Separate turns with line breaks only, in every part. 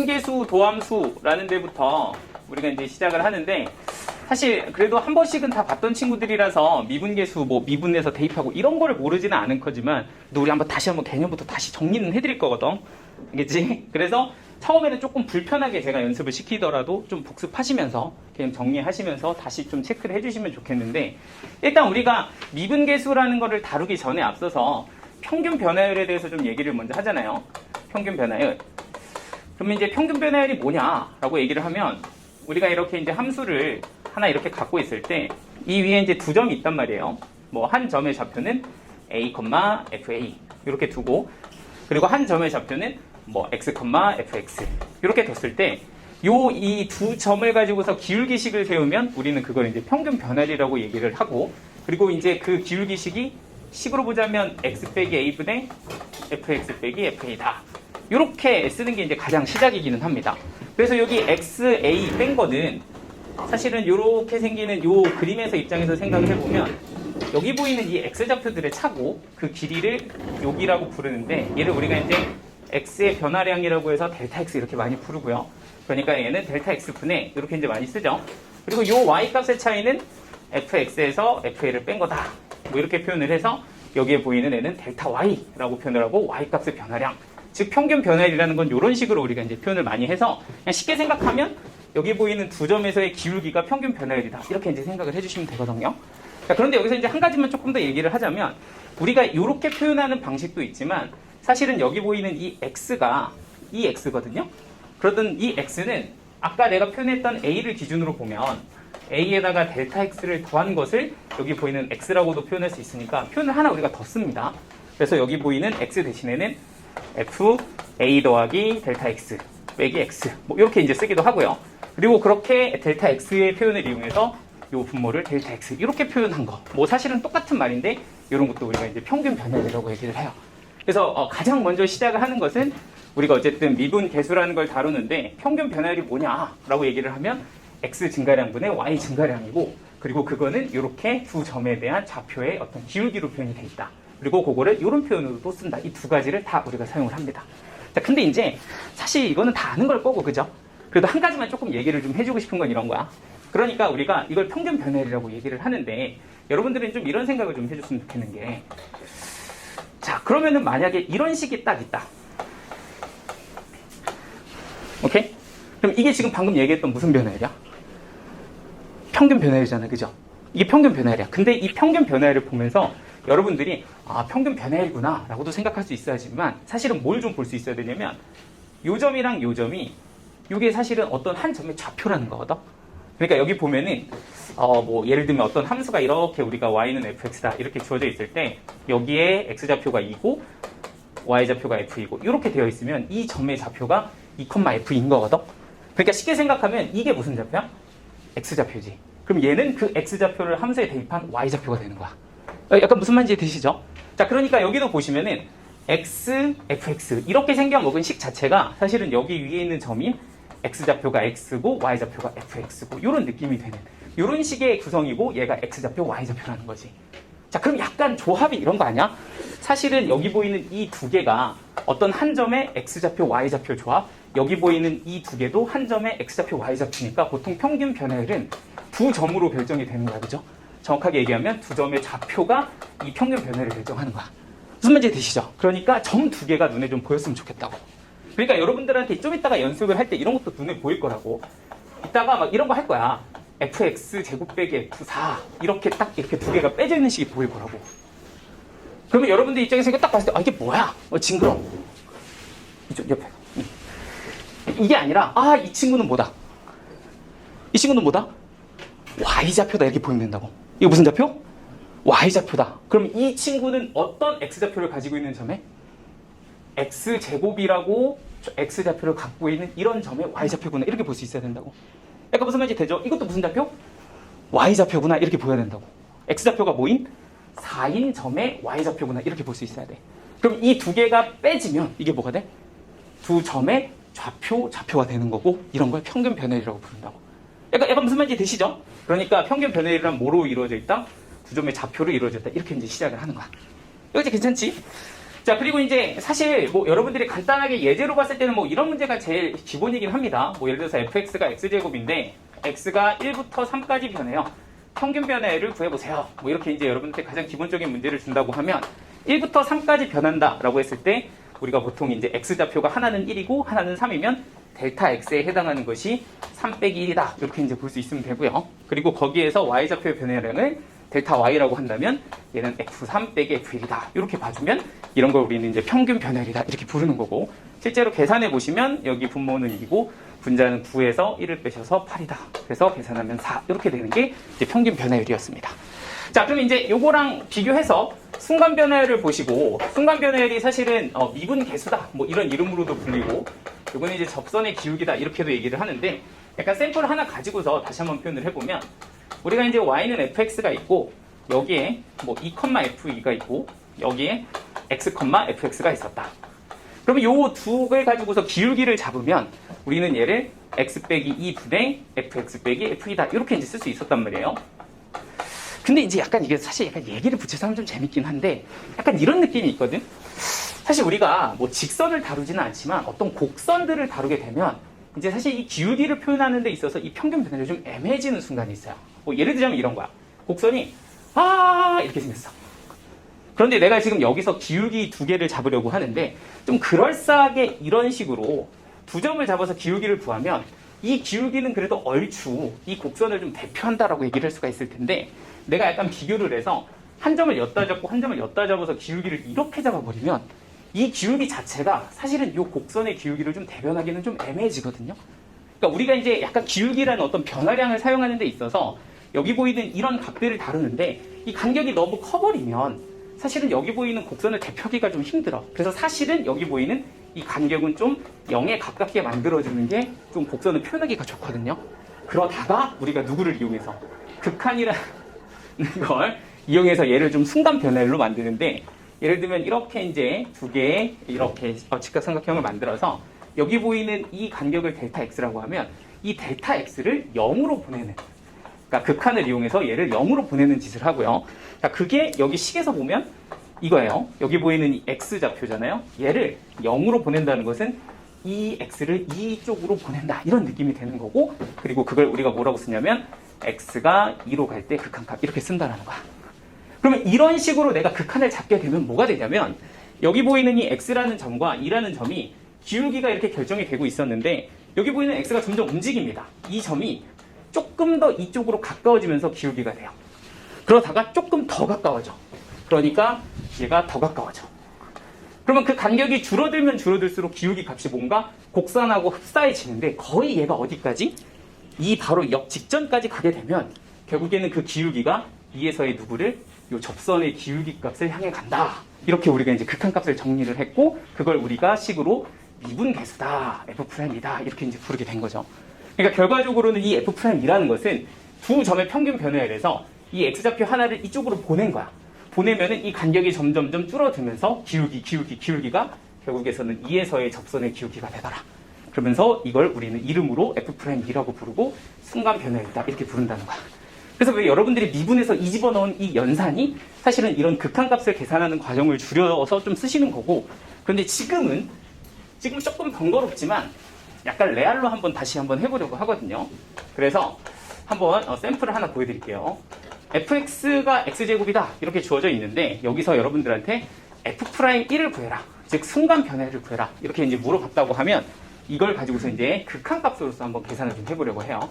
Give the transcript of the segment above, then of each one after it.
미분계수 도함수라는 데부터 우리가 이제 시작을 하는데, 사실 그래도 한 번씩은 다 봤던 친구들이라서 미분계수 뭐 미분해서 대입하고 이런 거를 모르지는 않은 거지만, 또 우리 한번 개념부터 다시 정리는 해드릴 거거든. 알겠지? 그래서 처음에는 조금 불편하게 제가 연습을 시키더라도 좀 복습하시면서 개념 정리하시면서 다시 좀 체크를 해주시면 좋겠는데, 일단 우리가 미분계수라는 거를 다루기 전에 앞서서 평균 변화율에 대해서 좀 얘기를 먼저 하잖아요. 평균 변화율. 그러면 이제 평균 변화율이 뭐냐라고 얘기를 하면, 우리가 이렇게 이제 함수를 하나 이렇게 갖고 있을 때 이 위에 이제 두 점이 있단 말이에요. 뭐 한 점의 좌표는 a, fa 이렇게 두고, 그리고 한 점의 좌표는 뭐 x, fx 이렇게 뒀을 때 요 이 두 점을 가지고서 기울기식을 세우면 우리는 그걸 이제 평균 변화율이라고 얘기를 하고, 그리고 이제 그 기울기식이 식으로 보자면 x 빼기 a분의 fx 빼기 fa다. 이렇게 쓰는 게 이제 가장 시작이기는 합니다. 그래서 여기 x, a 뺀 거는 사실은 이렇게 생기는 요 그림에서 입장에서 생각을 해보면, 여기 보이는 이 x좌표들의 차고 그 길이를 여기라고 부르는데, 얘를 우리가 이제 x의 변화량이라고 해서 델타 x 이렇게 많이 부르고요. 그러니까 얘는 델타 x분의 이렇게 이제 많이 쓰죠. 그리고 요 y 값의 차이는 fx에서 fa를 뺀 거다. 뭐 이렇게 표현을 해서 여기에 보이는 애는 델타 y라고 표현을 하고, y 값의 변화량, 즉 평균 변화율이라는 건 이런 식으로 우리가 이제 표현을 많이 해서, 그냥 쉽게 생각하면 여기 보이는 두 점에서의 기울기가 평균 변화율이다. 이렇게 이제 생각을 해주시면 되거든요. 자, 그런데 여기서 이제 한 가지만 조금 더 얘기를 하자면, 우리가 이렇게 표현하는 방식도 있지만 사실은 여기 보이는 이 x가 이 x거든요. 그러던 이 x는 아까 내가 표현했던 a를 기준으로 보면 a에다가 델타 x를 더한 것을 여기 보이는 x라고도 표현할 수 있으니까 표현을 하나 우리가 더 씁니다. 그래서 여기 보이는 x 대신에는 f a 더하기 델타 x 빼기 x 뭐 이렇게 이제 쓰기도 하고요. 그리고 그렇게 델타 x의 표현을 이용해서 요 분모를 델타 x 이렇게 표현한 거, 뭐 사실은 똑같은 말인데 이런 것도 우리가 이제 평균 변화율이라고 얘기를 해요. 그래서 가장 먼저 시작을 하는 것은, 우리가 어쨌든 미분 계수라는 걸 다루는데 평균 변화율이 뭐냐라고 얘기를 하면 x 증가량분의 y 증가량이고, 그리고 그거는 이렇게 두 점에 대한 좌표의 어떤 기울기로 표현이 돼 있다. 그리고 그거를 이런 표현으로 또 쓴다. 이 두 가지를 다 우리가 사용을 합니다. 자, 근데 이제 사실 이거는 다 아는 걸 거고, 그죠? 그래도 한 가지만 조금 얘기를 좀 해주고 싶은 건 이런 거야. 그러니까 우리가 이걸 평균 변화율이라고 얘기를 하는데, 여러분들은 좀 이런 생각을 좀 해줬으면 좋겠는 게, 자, 그러면은 만약에 이런 식이 딱 있다. 오케이? 그럼 이게 지금 방금 얘기했던 무슨 변화율이야? 평균 변화율이잖아, 그죠? 이게 평균 변화율이야. 근데 이 평균 변화율을 보면서 여러분들이 평균 변화율이구나 라고도 생각할 수 있어야지만, 사실은 뭘 좀 볼 수 있어야 되냐면, 요 점이랑 요 점이 이게 사실은 어떤 한 점의 좌표라는 거거든. 그러니까 여기 보면은 뭐 예를 들면 어떤 함수가 이렇게 우리가 y는 fx다 이렇게 주어져 있을 때, 여기에 x좌표가 2고 y좌표가 f이고 이렇게 되어 있으면 이 점의 좌표가 2,f인 거거든. 그러니까 쉽게 생각하면 이게 무슨 좌표야? x좌표지. 그럼 얘는 그 x좌표를 함수에 대입한 y좌표가 되는 거야. 약간 무슨 말인지 되시죠? 자, 그러니까 여기도 보시면은 x, fx 이렇게 생겨먹은 식 자체가 사실은 여기 위에 있는 점인 x좌표가 x고 y좌표가 fx고 이런 느낌이 되는 이런 식의 구성이고, 얘가 x좌표, y좌표라는 거지. 자, 그럼 약간 조합이 이런 거 아니야? 사실은 여기 보이는 이 두 개가 어떤 한 점의 x좌표, y좌표 조합, 여기 보이는 이 두 개도 한 점의 x좌표, y좌표니까 보통 평균 변화율은 두 점으로 결정이 되는 거야, 그죠? 정확하게 얘기하면 두 점의 좌표가 이 평균 변화율을 결정하는 거야. 무슨 말인지 되시죠? 그러니까 점 두 개가 눈에 좀 보였으면 좋겠다고. 그러니까 여러분들한테 좀 이따가 연습을 할 때 이런 것도 눈에 보일 거라고. 이따가 막 이런 거 할 거야. fx 제곱 빼기 f4 이렇게 딱 이렇게 두 개가 빼져 있는 식이 보일 거라고. 그러면 여러분들 입장에서 이거 딱 봤을 때 이게 뭐야? 징그러. 이쪽 옆에. 이게 아니라 이 친구는 뭐다? 이 친구는 뭐다? y좌표다 이렇게 보이면 된다고. 이거 무슨 좌표? y좌표다. 그럼 이 친구는 어떤 x좌표를 가지고 있는 점에? x제곱이라고 x좌표를 갖고 있는 이런 점의 y좌표구나 이렇게 볼 수 있어야 된다고. 약간 무슨 말인지 되죠? 이것도 무슨 좌표? y좌표구나 이렇게 보여야 된다고. x좌표가 뭐인? 4인 점의 y좌표구나 이렇게 볼 수 있어야 돼. 그럼 이 두 개가 빼지면 이게 뭐가 돼? 두 점의 좌표가 되는 거고, 이런 걸 평균 변화율이라고 부른다고. 약간 무슨 말인지 되시죠? 그러니까 평균 변화율이란 뭐로 이루어져 있다? 두 점의 좌표로 이루어져 있다. 이렇게 이제 시작을 하는 거야. 여기까지 괜찮지? 자, 그리고 이제 사실 뭐 여러분들이 간단하게 예제로 봤을 때는 뭐 이런 문제가 제일 기본이긴 합니다. 뭐 예를 들어서 fx가 x제곱인데 x가 1부터 3까지 변해요. 평균 변화를 구해보세요. 뭐 이렇게 이제 여러분한테 가장 기본적인 문제를 준다고 하면 1부터 3까지 변한다라고 했을 때 우리가 보통 이제 x좌표가 하나는 1이고 하나는 3이면 델타 x에 해당하는 것이 3 빼기 1이다. 이렇게 이제 볼 수 있으면 되고요. 그리고 거기에서 y좌표의 변화량을 델타 y라고 한다면 얘는 f3 빼기 f1이다. 이렇게 봐주면 이런 걸 우리는 이제 평균 변화율이다. 이렇게 부르는 거고 실제로 계산해 보시면 여기 분모는 2고 분자는 9에서 1을 빼셔서 8이다. 그래서 계산하면 4 이렇게 되는 게 이제 평균 변화율이었습니다. 자, 그럼 이제 요거랑 비교해서 순간 변화율을 보시고 순간 변화율이 사실은 미분 계수다. 뭐 이런 이름으로도 불리고 요거는 이제 접선의 기울기다. 이렇게도 얘기를 하는데 약간 샘플 하나 가지고서 다시 한번 표현을 해보면 우리가 이제 y는 fx가 있고 여기에 뭐 2,f2가 있고 여기에 x, fx가 있었다. 그러면 요 두 개 가지고서 기울기를 잡으면 우리는 얘를 x 빼기 2분의 fx 빼기 f이다. 이렇게 이제 쓸 수 있었단 말이에요. 근데 이제 약간 이게 사실 약간 얘기를 붙여서 하면 좀 재밌긴 한데 약간 이런 느낌이 있거든. 사실 우리가 뭐 직선을 다루지는 않지만 어떤 곡선들을 다루게 되면 이제 사실 이 기울기를 표현하는 데 있어서 이 평균 변화율이 좀 애매해지는 순간이 있어요. 뭐 예를 들자면 이런 거야. 곡선이 이렇게 생겼어. 그런데 내가 지금 여기서 기울기 두 개를 잡으려고 하는데 좀 그럴싸하게 이런 식으로 두 점을 잡아서 기울기를 구하면 이 기울기는 그래도 얼추 이 곡선을 좀 대표한다라고 얘기를 할 수가 있을 텐데 내가 약간 비교를 해서 한 점을 엿다 잡고 한 점을 엿다 잡아서 기울기를 이렇게 잡아버리면 이 기울기 자체가 사실은 이 곡선의 기울기를 좀 대변하기는 좀 애매해지거든요. 그러니까 우리가 이제 약간 기울기라는 어떤 변화량을 사용하는 데 있어서 여기 보이는 이런 값들을 다루는데 이 간격이 너무 커버리면 사실은 여기 보이는 곡선을 대표하기가 좀 힘들어. 그래서 사실은 여기 보이는 이 간격은 좀 0에 가깝게 만들어주는 게 좀 곡선을 표현하기가 좋거든요. 그러다가 우리가 누구를 이용해서 극한이라는 걸 이용해서 얘를 좀 순간 변화율로 만드는데 예를 들면 이렇게 이제 두 개의 이렇게 직각삼각형을 만들어서 여기 보이는 이 간격을 델타 x라고 하면 이 델타 x를 0으로 보내는 그러니까 극한을 이용해서 얘를 0으로 보내는 짓을 하고요. 자, 그게 여기 식에서 보면 이거예요. 여기 보이는 이 x좌표잖아요. 얘를 0으로 보낸다는 것은 이 x를 이쪽으로 보낸다. 이런 느낌이 되는 거고 그리고 그걸 우리가 뭐라고 쓰냐면 x가 2로 갈 때 극한값 이렇게 쓴다는 거야. 그러면 이런 식으로 내가 극한을 잡게 되면 뭐가 되냐면 여기 보이는 이 x라는 점과 2라는 점이 기울기가 이렇게 결정이 되고 있었는데 여기 보이는 x가 점점 움직입니다. 이 점이 조금 더 이쪽으로 가까워지면서 기울기가 돼요. 그러다가 조금 더 가까워져. 그러니까 얘가 더 가까워져. 그러면 그 간격이 줄어들면 줄어들수록 기울기 값이 뭔가 곡선하고 흡사해지는데 거의 얘가 어디까지? 이 바로 역 직전까지 가게 되면 결국에는 그 기울기가 위에서의 누구를 요 접선의 기울기 값을 향해 간다. 이렇게 우리가 이제 극한값을 정리를 했고 그걸 우리가 식으로 미분 계수다, F'이다 이렇게 이제 부르게 된 거죠. 그러니까 결과적으로는 이 F'이라는 것은 두 점의 평균 변화율에서 이 X좌표 하나를 이쪽으로 보낸 거야. 보내면은 이 간격이 점점점 줄어들면서 기울기가 결국에서는 2에서의 접선의 기울기가 되더라. 그러면서 이걸 우리는 이름으로 F'E라고 부르고 순간 변화율이다 이렇게 부른다는 거야. 그래서 왜 여러분들이 미분에서 이 집어넣은 이 연산이 사실은 이런 극한값을 계산하는 과정을 줄여서 좀 쓰시는 거고 그런데 지금 조금 번거롭지만 약간 레알로 다시 한번 해보려고 하거든요. 그래서 한번 샘플을 하나 보여드릴게요. fx가 x제곱이다 이렇게 주어져 있는데 여기서 여러분들한테 f'1을 구해라. 즉 순간 변화를 구해라. 이렇게 이제 물어봤다고 하면 이걸 가지고서 이제 극한값으로서 한번 계산을 좀 해보려고 해요.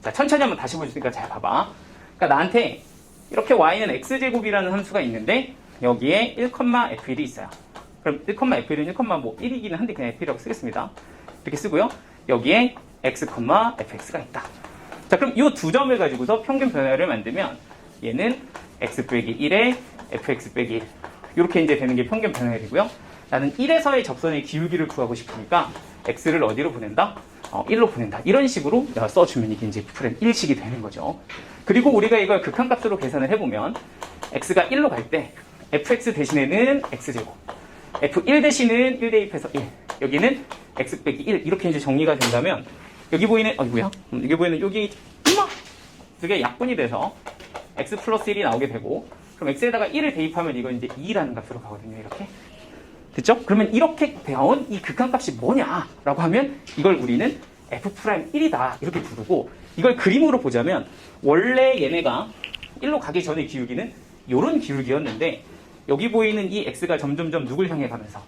자, 천천히 한번 다시 보여주니까 잘 봐봐. 그러니까 나한테 이렇게 y는 x제곱이라는 함수가 있는데 여기에 1,f1이 있어요. 그럼 1,f1은 1,1이기는 한데 그냥 f라고 쓰겠습니다. 이렇게 쓰고요. 여기에 x, fx가 있다. 자, 그럼 이 두 점을 가지고서 평균 변화를 만들면 얘는 x 빼기 1에 fx 빼기 1 이렇게 이제 되는 게 평균 변화율이고요. 나는 1에서의 접선의 기울기를 구하고 싶으니까 x를 어디로 보낸다? 1로 보낸다. 이런 식으로 써주면 이게 이제 F'N 1식이 되는 거죠. 그리고 우리가 이걸 극한값으로 계산을 해보면 x가 1로 갈 때 fx 대신에는 x제곱 f1 대신은 1 대입해서 1 여기는 x 빼기 1 이렇게 이제 정리가 된다면 여기 보이는 여기 보이는 여기 이게 약분이 돼서 x 플러스 1이 나오게 되고 그럼 x에다가 1을 대입하면 이거 이제 2라는 값으로 가거든요. 이렇게 됐죠? 그러면 이렇게 배워온 이 극한값이 뭐냐라고 하면 이걸 우리는 F'1이다 이렇게 부르고, 이걸 그림으로 보자면 원래 얘네가 1로 가기 전의 기울기는 이런 기울기였는데 여기 보이는 이 x가 점점점 누굴 향해 가면서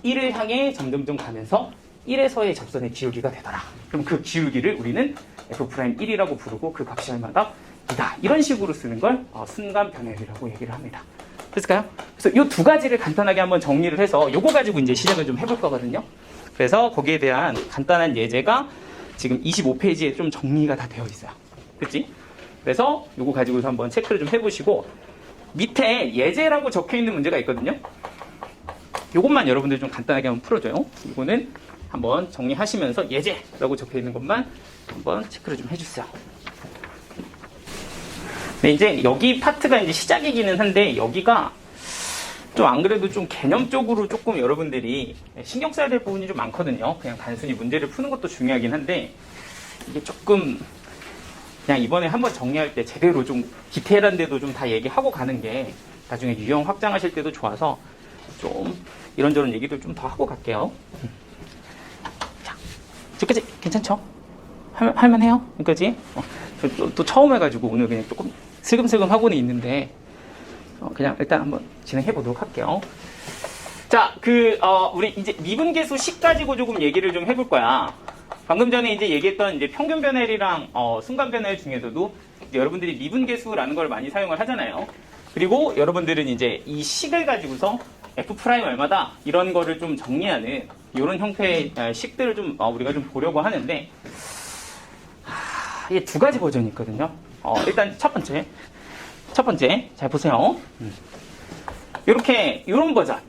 1을 향해 점점점 가면서 1에서의 접선의 기울기가 되더라. 그럼 그 기울기를 우리는 F'1이라고 부르고 그 값이 얼마다? 이다. 이런 식으로 쓰는 걸 순간 변화율이라고 얘기를 합니다. 됐을까요? 그래서 이 두 가지를 간단하게 한번 정리를 해서 요거 가지고 이제 시작을 좀 해볼 거거든요. 그래서 거기에 대한 간단한 예제가 지금 25페이지에 좀 정리가 다 되어 있어요. 그치? 그래서 요거 가지고서 한번 체크를 좀 해보시고, 밑에 예제라고 적혀 있는 문제가 있거든요. 요것만 여러분들 좀 간단하게 한번 풀어줘요. 이거는 한번 정리하시면서 예제라고 적혀 있는 것만 한번 체크를 좀 해주세요. 네, 이제 여기 파트가 이제 시작이기는 한데, 여기가 좀 안 그래도 좀 개념적으로 조금 여러분들이 신경 써야 될 부분이 좀 많거든요. 그냥 단순히 문제를 푸는 것도 중요하긴 한데, 이게 조금 그냥 이번에 한번 정리할 때 제대로 좀 디테일한 데도 좀 다 얘기하고 가는 게 나중에 유형 확장하실 때도 좋아서 좀 이런저런 얘기도 좀 더 하고 갈게요. 자, 여기까지 괜찮죠? 할만해요? 여기까지? 또 처음 해가지고 오늘 그냥 조금 슬금슬금 하고는 있는데, 그냥 일단 한번 진행해 보도록 할게요. 자, 우리 이제 미분계수 가지고 조금 얘기를 좀 해볼 거야. 방금 전에 이제 얘기했던 이제 평균 변화율이랑 순간 변화율 중에서도 이제 여러분들이 미분계수라는 걸 많이 사용을 하잖아요. 그리고 여러분들은 이제 이 식을 가지고서 F' 얼마다 이런 거를 좀 정리하는 이런 형태의 식들을 좀 우리가 좀 보려고 하는데, 이게 두 가지 버전이 있거든요. 일단 첫 번째 잘 보세요. 이렇게 이런 버전,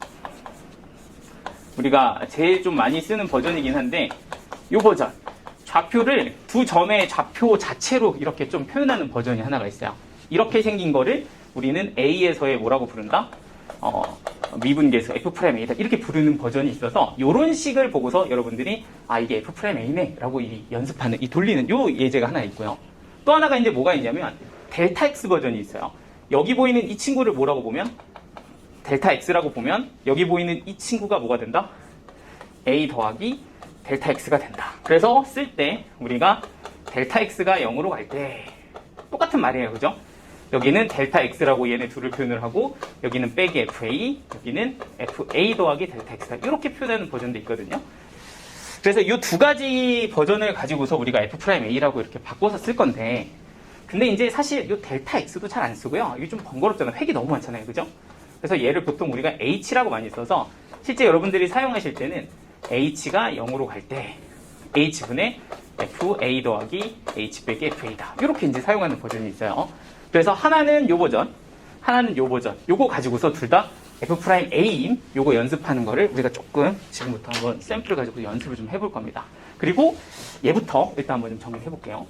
우리가 제일 좀 많이 쓰는 버전이긴 한데, 이 버전 좌표를 두 점의 좌표 자체로 이렇게 좀 표현하는 버전이 하나가 있어요. 이렇게 생긴 거를 우리는 A에서의 뭐라고 부른다? 미분계수 F'A다 이렇게 부르는 버전이 있어서, 이런 식을 보고서 여러분들이 이게 F'A네 라고 연습하는, 돌리는 요 예제가 하나 있고요. 또 하나가 이제 뭐가 있냐면 델타 X 버전이 있어요. 여기 보이는 이 친구를 뭐라고 보면 델타 X라고 보면, 여기 보이는 이 친구가 뭐가 된다? A 더하기 델타 X가 된다. 그래서 쓸 때 우리가 델타 X가 0으로 갈 때 똑같은 말이에요. 그죠? 여기는 델타 X라고 얘네 둘을 표현을 하고, 여기는 빼기 FA, 여기는 FA 더하기 델타 X다. 이렇게 표현하는 버전도 있거든요. 그래서 이 두 가지 버전을 가지고서 우리가 F'A라고 이렇게 바꿔서 쓸 건데, 근데 이제 사실 이 델타 X도 잘 안 쓰고요. 이게 좀 번거롭잖아요. 획이 너무 많잖아요. 그죠? 그래서 얘를 보통 우리가 H라고 많이 써서, 실제 여러분들이 사용하실 때는 H가 0으로 갈 때 H분의 FA 더하기 H 빼기 FA다. 이렇게 이제 사용하는 버전이 있어요. 그래서 하나는 요 버전, 하나는 요 버전. 요거 가지고서 둘 다 F'A임, 요거 연습하는 거를 우리가 조금 지금부터 한번 샘플을 가지고 연습을 좀 해볼 겁니다. 그리고 얘부터 일단 한번 좀 정리해 볼게요.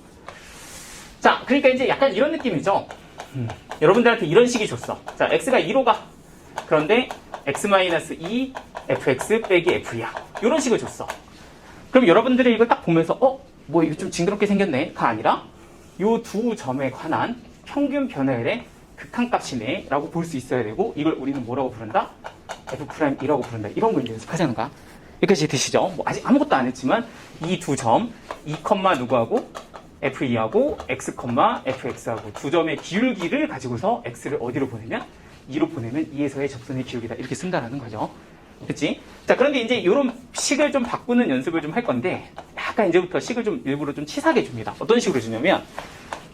자, 그러니까 이제 약간 이런 느낌이죠. 여러분들한테 이런 식이 줬어. 자, x가 2로 가. 그런데 x-2 fx 빼기 f야. 이런 식을 줬어. 그럼 여러분들이 이걸 딱 보면서 뭐 이거 좀 징그럽게 생겼네 가 아니라 요 두 점에 관한 평균 변화율의 극한값이네 라고 볼 수 있어야 되고, 이걸 우리는 뭐라고 부른다? F'이라고 부른다. 이런 거 이제 연습하자는 거야. 여기까지 되시죠? 뭐 아직 아무것도 안 했지만 이 두 점 2, 누구하고? F2하고 X, FX하고 두 점의 기울기를 가지고서 X를 어디로 보내면? 2로 보내면 2에서의 접선의 기울기다. 이렇게 쓴다라는 거죠. 그치? 자, 그런데 이제 이런 식을 좀 바꾸는 연습을 좀 할 건데, 약간 이제부터 식을 좀 일부러 좀 치사하게 줍니다. 어떤 식으로 주냐면,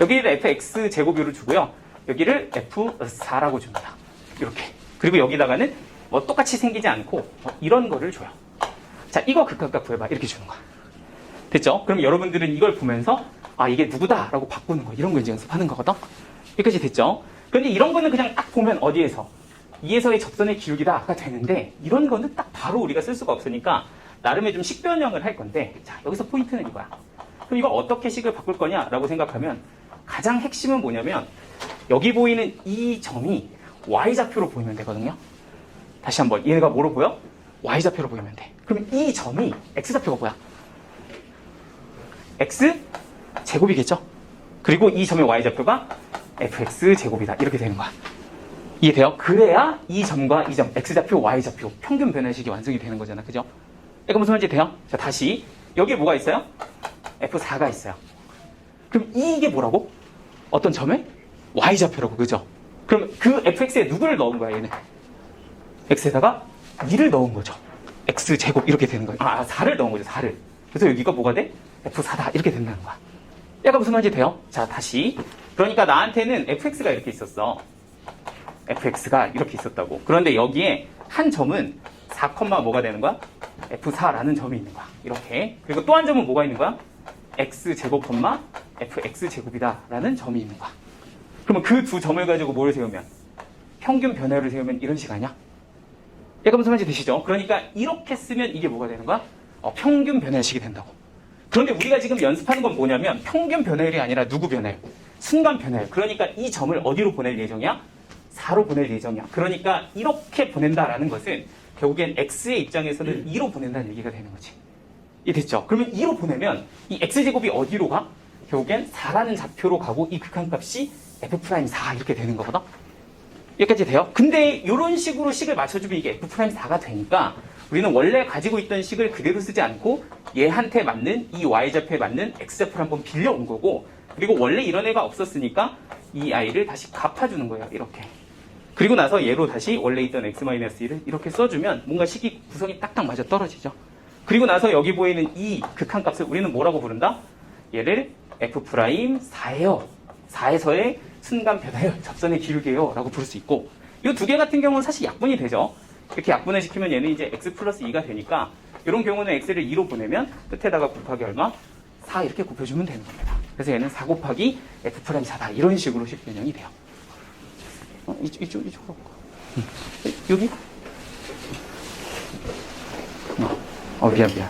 여기를 fx 제곱으로 주고요. 여기를 f4라고 줍니다. 이렇게. 그리고 여기다가는 뭐 똑같이 생기지 않고 이런 거를 줘요. 자, 이거 극한값 구해봐. 이렇게 주는 거야. 됐죠? 그럼 여러분들은 이걸 보면서 이게 누구다 라고 바꾸는 거, 이런 거 이제 연습하는 거거든. 여기까지 됐죠? 그런데 이런 거는 그냥 딱 보면 어디에서 2에서의 접선의 기울기다가 되는데, 이런 거는 딱 바로 우리가 쓸 수가 없으니까 나름의 좀 식변형을 할 건데, 자, 여기서 포인트는 이거야. 그럼 이거 어떻게 식을 바꿀 거냐라고 생각하면 가장 핵심은 뭐냐면, 여기 보이는 이 점이 y좌표로 보이면 되거든요. 다시 한번, 얘가 뭐로 보여? y좌표로 보이면 돼. 그럼 이 점이 x좌표가 뭐야? x 제곱이겠죠? 그리고 이 점의 y좌표가 fx 제곱이다. 이렇게 되는 거야. 이해돼요? 그래야 이 점과 이 점, x좌표, y좌표 평균 변화식이 완성이 되는 거잖아. 그죠? 이거 무슨 말인지 돼요? 자, 다시 여기에 뭐가 있어요? F4가 있어요. 그럼 이게 뭐라고? 어떤 점에? y좌표라고. 그죠? 그럼 그 fx에 누구를 넣은 거야, 얘는? x에다가 2를 넣은 거죠. x제곱 이렇게 되는 거예요. 4를 넣은 거죠. 4를. 그래서 여기가 뭐가 돼? F4다 이렇게 된다는 거야. 약간 무슨 말인지 돼요? 자, 다시. 그러니까 나한테는 fx가 이렇게 있었어. fx가 이렇게 있었다고. 그런데 여기에 한 점은 4, 뭐가 되는 거야? f4라는 점이 있는 거야. 이렇게. 그리고 또 한 점은 뭐가 있는 거야? x제곱, fx제곱이다 라는 점이 있는 거야. 그러면 그 두 점을 가지고 뭘 세우면? 평균 변화를 세우면 이런 식 아니야? 약간 무슨 말인지 되시죠? 그러니까 이렇게 쓰면 이게 뭐가 되는 거야? 평균 변화식이 된다고. 그런데 우리가 지금 연습하는 건 뭐냐면 평균 변화율이 아니라 누구 변화율? 순간 변화율. 그러니까 이 점을 어디로 보낼 예정이야? 4로 보낼 예정이야. 그러니까 이렇게 보낸다라는 것은 결국엔 x의 입장에서는 2로 보낸다는 얘기가 되는 거지. 이해됐죠? 그러면 2로 보내면 이 x제곱이 어디로 가? 결국엔 4라는 좌표로 가고 이 극한값이 f'4 이렇게 되는 거거든? 여기까지 돼요? 근데 이런 식으로 식을 맞춰주면 이게 f'4가 되니까 우리는 원래 가지고 있던 식을 그대로 쓰지 않고 얘한테 맞는 이 y좌표에 맞는 x좌표를 한번 빌려온 거고, 그리고 원래 이런 애가 없었으니까 이 i를 다시 갚아주는 거예요. 이렇게. 그리고 나서 얘로 다시 원래 있던 x-1을 이렇게 써주면 뭔가 식이 구성이 딱딱 맞아 떨어지죠. 그리고 나서 여기 보이는 이 극한값을 우리는 뭐라고 부른다? 얘를 f'4예요. 4에서의 순간 변화율, 접선의 기울기예요 라고 부를 수 있고, 이 두 개 같은 경우는 사실 약분이 되죠. 이렇게 약분을 시키면 얘는 이제 x 플러스 2가 되니까 이런 경우는 x를 2로 보내면 끝에다가 곱하기 얼마? 4 이렇게 곱해주면 되는 겁니다. 그래서 얘는 4 곱하기 f'4다 이런 식으로 식 변형이 돼요. 이쪽으로 볼까? 여기? 미안.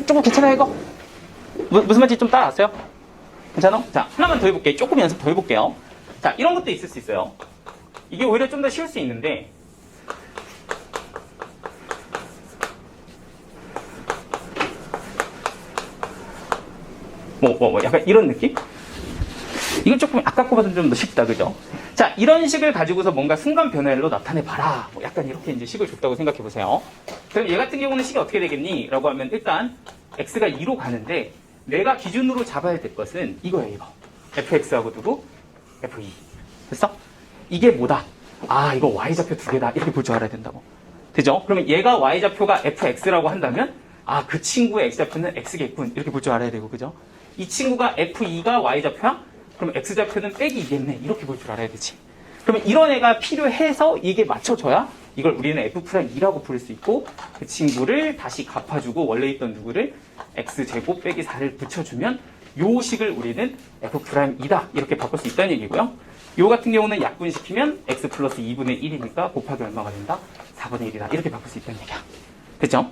조금 괜찮아요, 이거? 무슨 말인지 좀 따라왔어요? 괜찮아? 자, 하나만 더 해볼게요. 조금 연습 더 해볼게요. 자, 이런 것도 있을 수 있어요. 이게 오히려 좀 더 쉬울 수 있는데, 약간 이런 느낌? 이건 조금 아까 거보다는 좀 더 쉽다, 그죠? 자, 이런 식을 가지고서 뭔가 순간 변화율로 나타내봐라. 약간 이렇게 이제 식을 줬다고 생각해보세요. 그럼 얘 같은 경우는 식이 어떻게 되겠니? 라고 하면 일단 x가 2로 가는데 내가 기준으로 잡아야 될 것은 이거예요, 이거. fx하고 두고 f2. 됐어? 이게 뭐다? 이거 y좌표 두 개다. 이렇게 볼 줄 알아야 된다고. 되죠? 그러면 얘가 y좌표가 fx라고 한다면 그 친구의 x좌표는 x겠군. 이렇게 볼 줄 알아야 되고, 그죠? 이 친구가 f2가 y좌표야? 그럼 x좌표는 빼기 2겠네. 이렇게 볼 줄 알아야 되지. 그러면 이런 애가 필요해서 이게 맞춰져야 이걸 우리는 f'2라고 부를 수 있고, 그 친구를 다시 갚아주고 원래 있던 누구를 x제곱 빼기 4를 붙여주면 요 식을 우리는 f'2다 이렇게 바꿀 수 있다는 얘기고요. 요 같은 경우는 약분시키면 x 플러스 2분의 1이니까 곱하기 얼마가 된다? 4분의 1이다. 이렇게 바꿀 수 있다는 얘기야. 됐죠?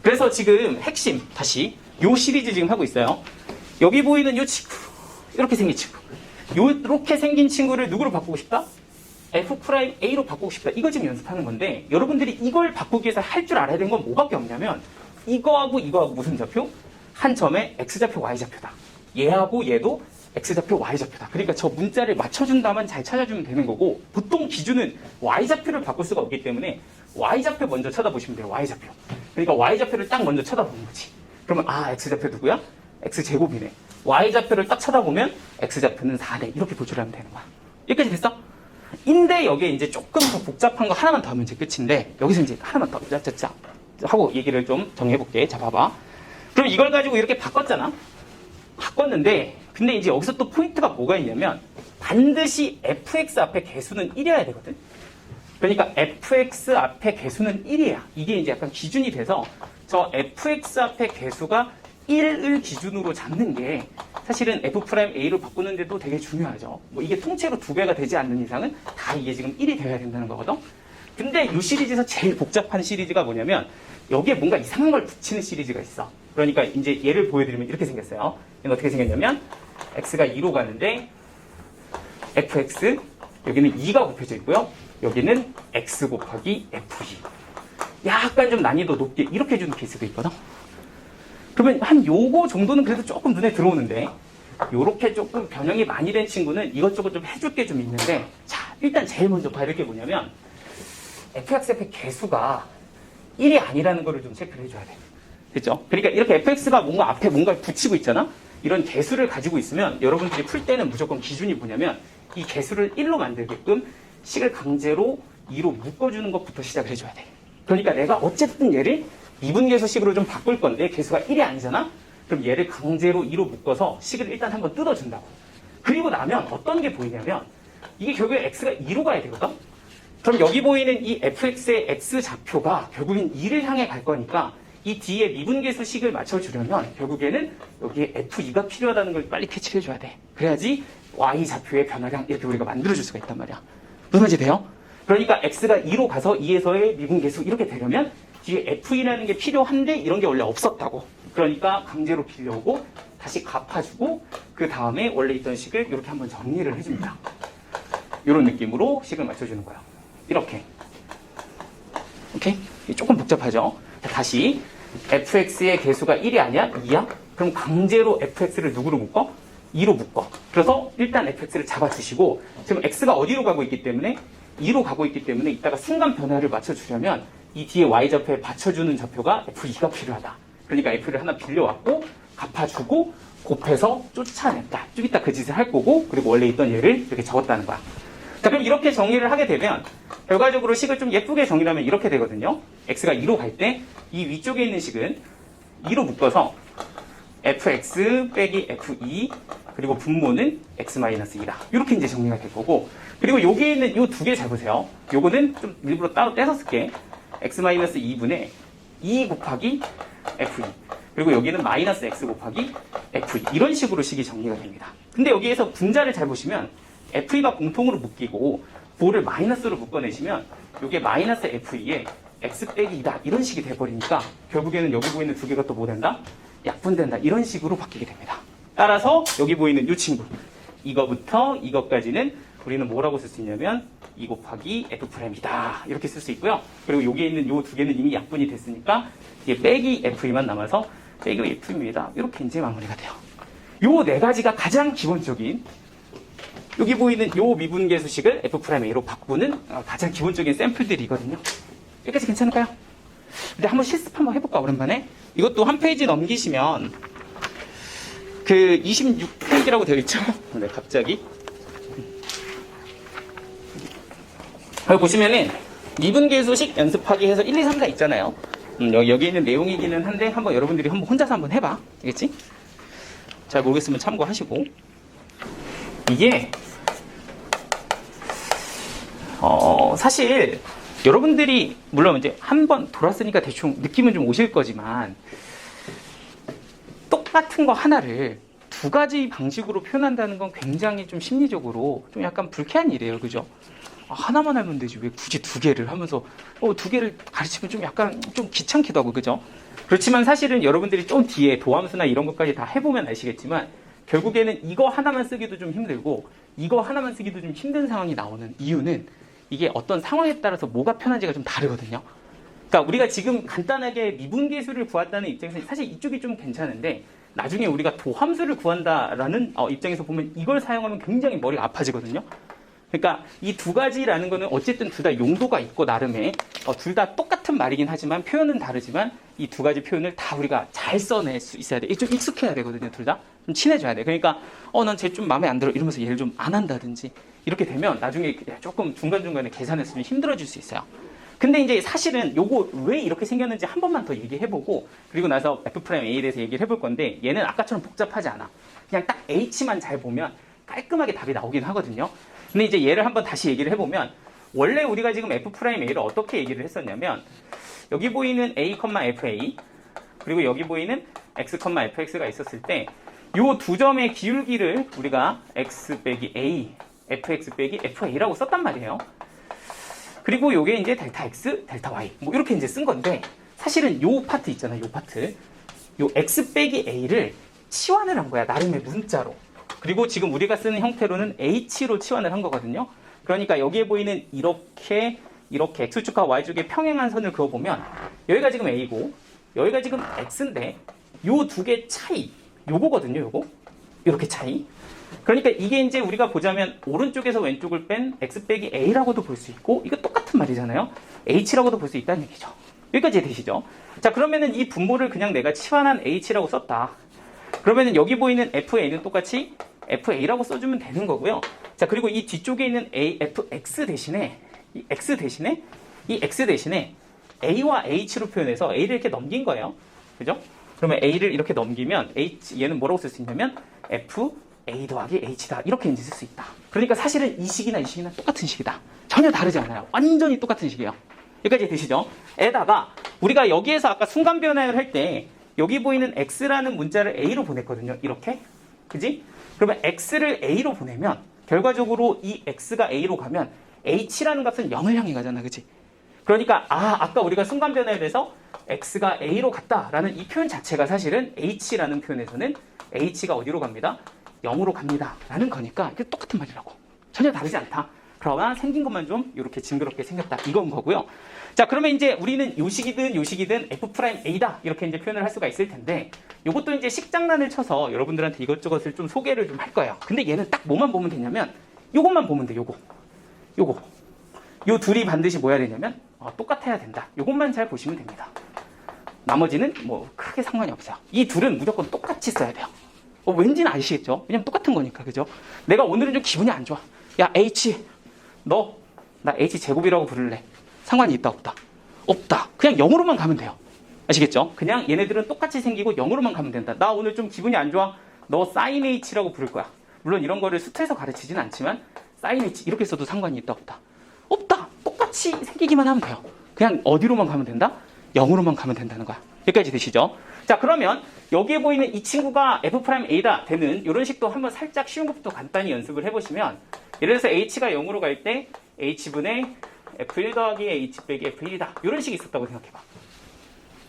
그래서 지금 핵심 다시 요 시리즈 지금 하고 있어요. 여기 보이는 요 친구, 이렇게 생긴 친구, 이렇게 생긴 친구를 누구로 바꾸고 싶다? F'A로 바꾸고 싶다. 이거 지금 연습하는 건데, 여러분들이 이걸 바꾸기 위해서 할 줄 알아야 되는 건 뭐밖에 없냐면 이거하고 무슨 좌표? 한 점에 X좌표, Y좌표다. 얘하고 얘도 X좌표, Y좌표다. 그러니까 저 문자를 맞춰준다만 잘 찾아주면 되는 거고, 보통 기준은 Y좌표를 바꿀 수가 없기 때문에 Y좌표 먼저 쳐다보시면 돼요. Y좌표. 그러니까 Y좌표를 딱 먼저 쳐다보는 거지. 그러면 X좌표 누구야? X제곱이네. Y좌표를 딱 쳐다보면 X좌표는 4네. 이렇게 볼 줄 알면 되는 거야. 여기까지 됐어? 인데 여기에 이제 조금 더 복잡한 거 하나만 더 하면 이제 끝인데, 여기서 이제 하나만 더 짜짜짜 하고 얘기를 좀 정해볼게. 자, 봐봐. 그럼 이걸 가지고 이렇게 바꿨잖아. 바꿨는데, 근데 이제 여기서 또 포인트가 뭐가 있냐면 반드시 fx 앞에 개수는 1이어야 되거든. 그러니까 fx 앞에 개수는 1이야. 이게 이제 약간 기준이 돼서 저 fx 앞에 개수가 1을 기준으로 잡는 게 사실은 F'A로 바꾸는데도 되게 중요하죠. 이게 통째로 2배가 되지 않는 이상은 다 이게 지금 1이 되어야 된다는 거거든. 근데 이 시리즈에서 제일 복잡한 시리즈가 뭐냐면 여기에 뭔가 이상한 걸 붙이는 시리즈가 있어. 그러니까 이제 얘를 보여드리면 이렇게 생겼어요. 얘는 어떻게 생겼냐면 x가 2로 가는데 fx 여기는 2가 곱해져 있고요. 여기는 x 곱하기 f2. 약간 좀 난이도 높게 이렇게 해주는 케이스도 있거든. 그러면 한 요거 정도는 그래도 조금 눈에 들어오는데, 요렇게 조금 변형이 많이 된 친구는 이것저것 좀 해줄 게 좀 있는데, 자, 일단 제일 먼저 봐야 될 게 뭐냐면, fx의 개수가 1이 아니라는 거를 좀 체크를 해줘야 돼. 됐죠? 그러니까 이렇게 fx가 뭔가 앞에 뭔가를 붙이고 있잖아? 이런 개수를 가지고 있으면 여러분들이 풀 때는 무조건 기준이 뭐냐면, 이 개수를 1로 만들게끔 식을 강제로 2로 묶어주는 것부터 시작을 해줘야 돼. 그러니까 내가 어쨌든 얘를 미분계수식으로 좀 바꿀 건데 개수가 1이 아니잖아? 그럼 얘를 강제로 2로 묶어서 식을 일단 한번 뜯어준다고. 그리고 나면 어떤 게 보이냐면 이게 결국에 x가 2로 가야 되거든? 그럼 여기 보이는 이 fx의 x 좌표가 결국엔 2를 향해 갈 거니까 이 뒤에 미분계수식을 맞춰주려면 결국에는 여기에 f2가 필요하다는 걸 빨리 캐치를 해줘야 돼. 그래야지 y 좌표의 변화량 이렇게 우리가 만들어줄 수가 있단 말이야. 무슨 말인지 돼요? 그러니까 x가 2로 가서 2에서의 미분계수 이렇게 되려면 뒤에 f2라는 게 필요한데 이런 게 원래 없었다고. 그러니까 강제로 빌려오고 다시 갚아주고 그 다음에 원래 있던 식을 이렇게 한번 정리를 해줍니다. 이런 느낌으로 식을 맞춰주는 거야. 이렇게. 오케이? 조금 복잡하죠? 다시 fx의 개수가 1이 아니야? 2야? 그럼 강제로 fx를 누구로 묶어? 2로 묶어. 그래서 일단 fx를 잡아주시고 지금 x가 어디로 가고 있기 때문에 2로 가고 있기 때문에 이따가 순간 변화를 맞춰주려면 이 뒤에 y 좌표에 받쳐주는 좌표가 f2가 필요하다. 그러니까 f를 하나 빌려왔고 갚아주고 곱해서 쫓아냈다. 쭉 이따 그 짓을 할 거고 그리고 원래 있던 얘를 이렇게 적었다는 거야. 자, 그럼 이렇게 정리를 하게 되면 결과적으로 식을 좀 예쁘게 정리하면 이렇게 되거든요. x가 2로 갈 때 이 위쪽에 있는 식은 2로 묶어서 fx 빼기 f2 그리고 분모는 x-2다. 이렇게 이제 정리가 될 거고 그리고 여기에 있는 이 두 개 잘 보세요. 요거는 좀 일부러 따로 떼서 쓸게. x-2분의 2 곱하기 f2 그리고 여기는 마이너스 x 곱하기 f2 이런 식으로 식이 정리가 됩니다. 근데 여기에서 분자를 잘 보시면 f2가 공통으로 묶이고 보를 마이너스로 묶어내시면 이게 마이너스 f2에 x 빼기 2다 이런 식이 돼버리니까 결국에는 여기 보이는 두 개가 또 뭐 된다? 약분된다 이런 식으로 바뀌게 됩니다. 따라서 여기 보이는 이 친구 이거부터 이것까지는 우리는 뭐라고 쓸 수 있냐면 2 곱하기 f'이다 이렇게 쓸 수 있고요. 그리고 여기에 있는 이 두 개는 이미 약분이 됐으니까 이게 빼기 f'만 남아서 빼기 f'입니다. 이렇게 이제 마무리가 돼요. 요 네 가지가 가장 기본적인 여기 보이는 요 미분계수식을 f'A로 바꾸는 가장 기본적인 샘플들이거든요. 여기까지 괜찮을까요? 근데 한번 실습 한번 해볼까 오랜만에? 이것도 한 페이지 넘기시면 그 26페이지라고 되어 있죠? 네, 갑자기 여기 보시면은 미분계수식 연습하기 해서 1, 2, 3, 4 있잖아요. 여기 있는 내용이기는 한데 한번 여러분들이 한번 혼자서 한번 해봐. 알겠지? 잘 모르겠으면 참고하시고 이게 사실 여러분들이 물론 이제 한번 돌았으니까 대충 느낌은 좀 오실 거지만 똑같은 거 하나를 두 가지 방식으로 표현한다는 건 굉장히 좀 심리적으로 좀 약간 불쾌한 일이에요. 그죠? 하나만 하면 되지 왜 굳이 두 개를 하면서 두 개를 가르치면 좀 약간 좀 귀찮기도 하고 그죠? 그렇지만 사실은 여러분들이 좀 뒤에 도함수나 이런 것까지 다 해보면 아시겠지만 결국에는 이거 하나만 쓰기도 좀 힘들고 이거 하나만 쓰기도 좀 힘든 상황이 나오는 이유는 이게 어떤 상황에 따라서 뭐가 편한지가 좀 다르거든요. 그러니까 우리가 지금 간단하게 미분계수를 구한다는 입장에서 사실 이쪽이 좀 괜찮은데 나중에 우리가 도함수를 구한다라는 입장에서 보면 이걸 사용하면 굉장히 머리가 아파지거든요. 그러니까 이 두 가지라는 거는 어쨌든 둘 다 용도가 있고 나름의 둘 다 똑같은 말이긴 하지만 표현은 다르지만 이 두 가지 표현을 다 우리가 잘 써낼 수 있어야 돼. 좀 익숙해야 되거든요. 둘 다 좀 친해져야 돼. 그러니까 난 쟤 좀 마음에 안 들어 이러면서 얘를 좀 안 한다든지 이렇게 되면 나중에 조금 중간중간에 계산했으면 힘들어질 수 있어요. 근데 이제 사실은 요거 왜 이렇게 생겼는지 한 번만 더 얘기해보고 그리고 나서 F'A에 대해서 얘기를 해볼 건데 얘는 아까처럼 복잡하지 않아. 그냥 딱 H만 잘 보면 깔끔하게 답이 나오긴 하거든요. 근데 이제 얘를 한번 다시 얘기를 해보면 원래 우리가 지금 F'A를 어떻게 얘기를 했었냐면 여기 보이는 A, FA 그리고 여기 보이는 X, FX가 있었을 때 요 두 점의 기울기를 우리가 X 빼기 A, FX 빼기 FA라고 썼단 말이에요. 그리고 요게 이제 델타 X, 델타 Y 뭐 이렇게 이제 쓴 건데 사실은 요 파트 있잖아요. 요 파트 요 X 빼기 A를 치환을 한 거야. 나름의 문자로. 그리고 지금 우리가 쓰는 형태로는 H로 치환을 한 거거든요. 그러니까 여기에 보이는 이렇게 X축과 Y축의 평행한 선을 그어보면 여기가 지금 A고 여기가 지금 X인데 요 두 개 차이 요거거든요. 요거 이렇게 차이. 그러니까 이게 이제 우리가 보자면 오른쪽에서 왼쪽을 뺀 x 빼기 a라고도 볼 수 있고 이거 똑같은 말이잖아요. h라고도 볼 수 있다는 얘기죠. 여기까지 되시죠? 자, 그러면은 이 분모를 그냥 내가 치환한 h라고 썼다. 그러면은 여기 보이는 fa는 똑같이 fa라고 써주면 되는 거고요. 자, 그리고 이 뒤쪽에 있는 fx 대신에 이 x 대신에 a와 h로 표현해서 a를 이렇게 넘긴 거예요. 그죠? 그러면 a를 이렇게 넘기면 얘는 뭐라고 쓸 수 있냐면 a 더하기 h다. 이렇게 이제 쓸 수 있다. 그러니까 사실은 이 식이나 이 식이나 똑같은 식이다. 전혀 다르지 않아요. 완전히 똑같은 식이에요. 여기까지 되시죠? 에다가 우리가 여기에서 아까 순간 변화를 할 때 여기 보이는 x라는 문자를 a로 보냈거든요. 이렇게. 그지? 그러면 x를 a로 보내면 결과적으로 이 x가 a로 가면 h라는 값은 0을 향해 가잖아. 그지? 그러니까 아까 우리가 순간 변화에 대해서 x가 a로 갔다라는 이 표현 자체가 사실은 h라는 표현에서는 h가 어디로 갑니다? 0으로 갑니다. 라는 거니까 이게 똑같은 말이라고. 전혀 다르지 않다. 그러나 생긴 것만 좀 이렇게 징그럽게 생겼다. 이건 거고요. 자, 그러면 이제 우리는 요식이든 f'a다. 이렇게 이제 표현을 할 수가 있을 텐데 이것도 이제 식장난을 쳐서 여러분들한테 이것저것을 좀 소개를 좀 할 거예요. 근데 얘는 딱 뭐만 보면 되냐면 요것만 보면 돼. 요거. 요 둘이 반드시 뭐 해야 되냐면 똑같아야 된다. 요것만 잘 보시면 됩니다. 나머지는 뭐 크게 상관이 없어요. 이 둘은 무조건 똑같이 써야 돼요. 왠지는 아시겠죠? 왜냐면 똑같은 거니까. 그죠? 내가 오늘은 좀 기분이 안 좋아. 야, H, 너 나 H 제곱이라고 부를래. 상관이 있다 없다? 없다. 그냥 0으로만 가면 돼요. 아시겠죠? 그냥 얘네들은 똑같이 생기고 0으로만 가면 된다. 나 오늘 좀 기분이 안 좋아. 너 sin H라고 부를 거야. 물론 이런 거를 수트에서 가르치진 않지만 sin H 이렇게 써도 상관이 있다 없다? 없다. 똑같이 생기기만 하면 돼요. 그냥 어디로만 가면 된다? 0으로만 가면 된다는 거야. 여기까지 되시죠? 자, 그러면 여기에 보이는 이 친구가 f'a다 되는 이런 식도 한번 살짝 쉬운 것부터 간단히 연습을 해보시면 예를 들어서 h가 0으로 갈 때 h분의 f1 더하기 h 빼기 f1이다. 이런 식이 있었다고 생각해봐.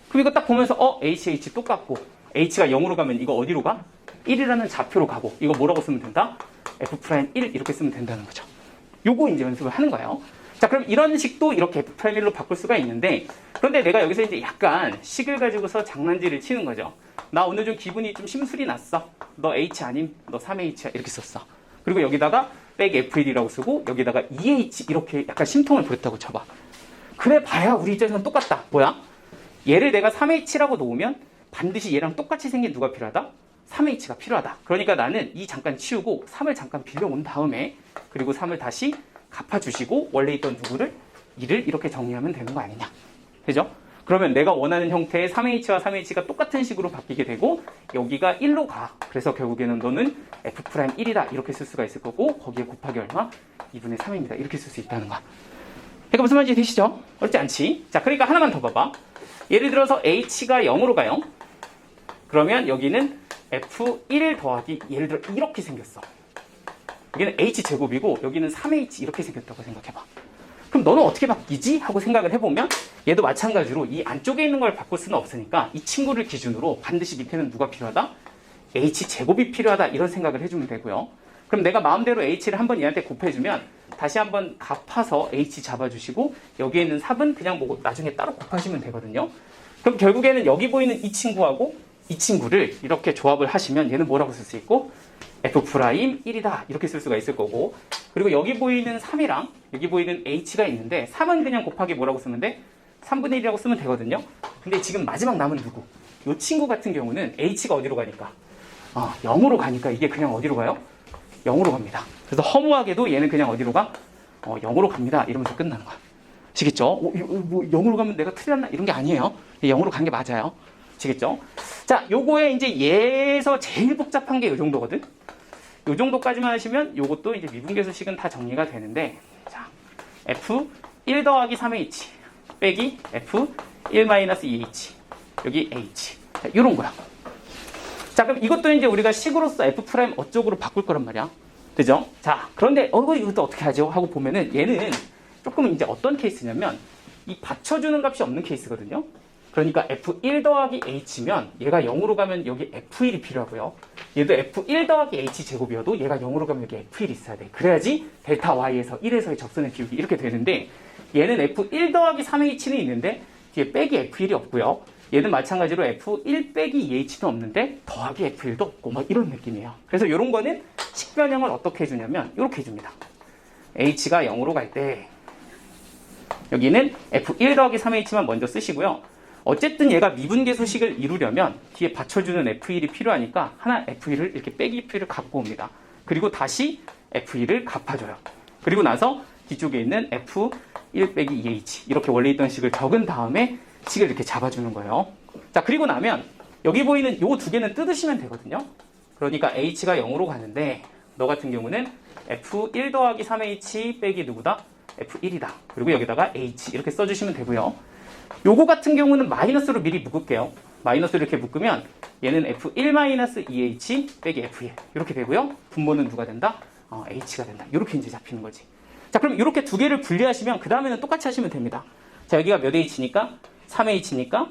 그럼 이거 딱 보면서 h 똑같고 h가 0으로 가면 이거 어디로 가? 1이라는 좌표로 가고 이거 뭐라고 쓰면 된다? f'1 이렇게 쓰면 된다는 거죠. 요거 이제 연습을 하는 거예요. 자, 그럼 이런 식도 이렇게 f'1로 바꿀 수가 있는데 그런데 내가 여기서 이제 약간 식을 가지고서 장난질을 치는 거죠. 나 오늘 좀 기분이 좀 심술이 났어. 너 H 아님? 너 3H야. 이렇게 썼어. 그리고 여기다가 백 F1이라고 쓰고 여기다가 2H 이렇게 약간 심통을 부렸다고 쳐봐. 그래 봐야 우리 입장에서는 똑같다. 뭐야? 얘를 내가 3H라고 놓으면 반드시 얘랑 똑같이 생긴 누가 필요하다? 3H가 필요하다. 그러니까 나는 이 잠깐 치우고 3을 잠깐 빌려온 다음에 그리고 3을 다시 갚아주시고 원래 있던 누구를 2를 이렇게 정리하면 되는 거 아니냐. 그죠? 그러면 내가 원하는 형태의 3H와 3H가 똑같은 식으로 바뀌게 되고 여기가 1로 가. 그래서 결국에는 너는 f'1이다. 이렇게 쓸 수가 있을 거고 거기에 곱하기 얼마? 2분의 3입니다. 이렇게 쓸 수 있다는 거야. 그러니까 무슨 말인지 되시죠? 어렵지 않지? 자, 그러니까 하나만 더 봐봐. 예를 들어서 H가 0으로 가요. 그러면 여기는 f1 더하기 예를 들어 이렇게 생겼어. 여기는 h제곱이고 여기는 3h 이렇게 생겼다고 생각해봐. 그럼 너는 어떻게 바뀌지? 하고 생각을 해보면 얘도 마찬가지로 이 안쪽에 있는 걸 바꿀 수는 없으니까 이 친구를 기준으로 반드시 밑에는 누가 필요하다? h제곱이 필요하다. 이런 생각을 해주면 되고요. 그럼 내가 마음대로 h를 한번 얘한테 곱해주면 다시 한번 갚아서 h 잡아주시고 여기에 있는 3은 그냥 뭐 나중에 따로 곱하시면 되거든요. 그럼 결국에는 여기 보이는 이 친구하고 이 친구를 이렇게 조합을 하시면 얘는 뭐라고 쓸 수 있고 f'1이다 이렇게 쓸 수가 있을 거고 그리고 여기 보이는 3이랑 여기 보이는 h가 있는데 3은 그냥 곱하기 뭐라고 쓰면 돼? 3분의 1이라고 쓰면 되거든요. 근데 지금 마지막 남은 누구? 이 친구 같은 경우는 h가 어디로 가니까 0으로 가니까 이게 그냥 어디로 가요? 0으로 갑니다. 그래서 허무하게도 얘는 그냥 어디로 가? 0으로 갑니다. 이러면서 끝나는 거야. 아시겠죠? 뭐 0으로 가면 내가 틀렸나? 이런 게 아니에요. 0으로 간 게 맞아요. 아시겠죠? 자, 요거에 이제 얘에서 제일 복잡한 게 요 정도거든? 요 정도까지만 하시면 요것도 이제 미분계수식은 다 정리가 되는데 자, f1 더하기 3h 빼기 f1-2h 여기 h 자, 요런 거야. 자, 그럼 이것도 이제 우리가 식으로서 f' 어쪽으로 바꿀 거란 말이야. 그죠? 자, 그런데 이것도 어떻게 하죠? 하고 보면은 얘는 조금 이제 어떤 케이스냐면 이 받쳐주는 값이 없는 케이스거든요. 그러니까 f1 더하기 h면 얘가 0으로 가면 여기 f1이 필요하고요. 얘도 f1 더하기 h 제곱이어도 얘가 0으로 가면 여기 f1이 있어야 돼. 그래야지 델타 y에서 1에서의 접선의 비율이 이렇게 되는데 얘는 f1 더하기 3h는 있는데 뒤에 빼기 f1이 없고요. 얘는 마찬가지로 F1 빼기 2H도 없는데 더하기 F1도 없고 막 이런 느낌이에요. 그래서 이런 거는 식변형을 어떻게 해주냐면 이렇게 해줍니다. H가 0으로 갈 때 여기는 F1 더하기 3H만 먼저 쓰시고요. 어쨌든 얘가 미분계수식을 이루려면 뒤에 받쳐주는 F1이 필요하니까 하나 F1을 이렇게 빼기 F를 갖고 옵니다. 그리고 다시 F1을 갚아줘요. 그리고 나서 뒤쪽에 있는 F1 빼기 2H 이렇게 원래 있던 식을 적은 다음에 식을 이렇게 잡아주는 거예요. 자, 그리고 나면 여기 보이는 요 두 개는 뜯으시면 되거든요. 그러니까 H가 0으로 가는데 너 같은 경우는 F1 더하기 3H 빼기 누구다? F1이다. 그리고 여기다가 H 이렇게 써주시면 되고요. 요거 같은 경우는 마이너스로 미리 묶을게요. 마이너스로 이렇게 묶으면 얘는 F1-2H 빼기 F1 이렇게 되고요. 분모는 누가 된다? H가 된다. 이렇게 이제 잡히는 거지. 자, 그럼 이렇게 두 개를 분리하시면 그 다음에는 똑같이 하시면 됩니다. 자, 여기가 몇 H니까? 3H니까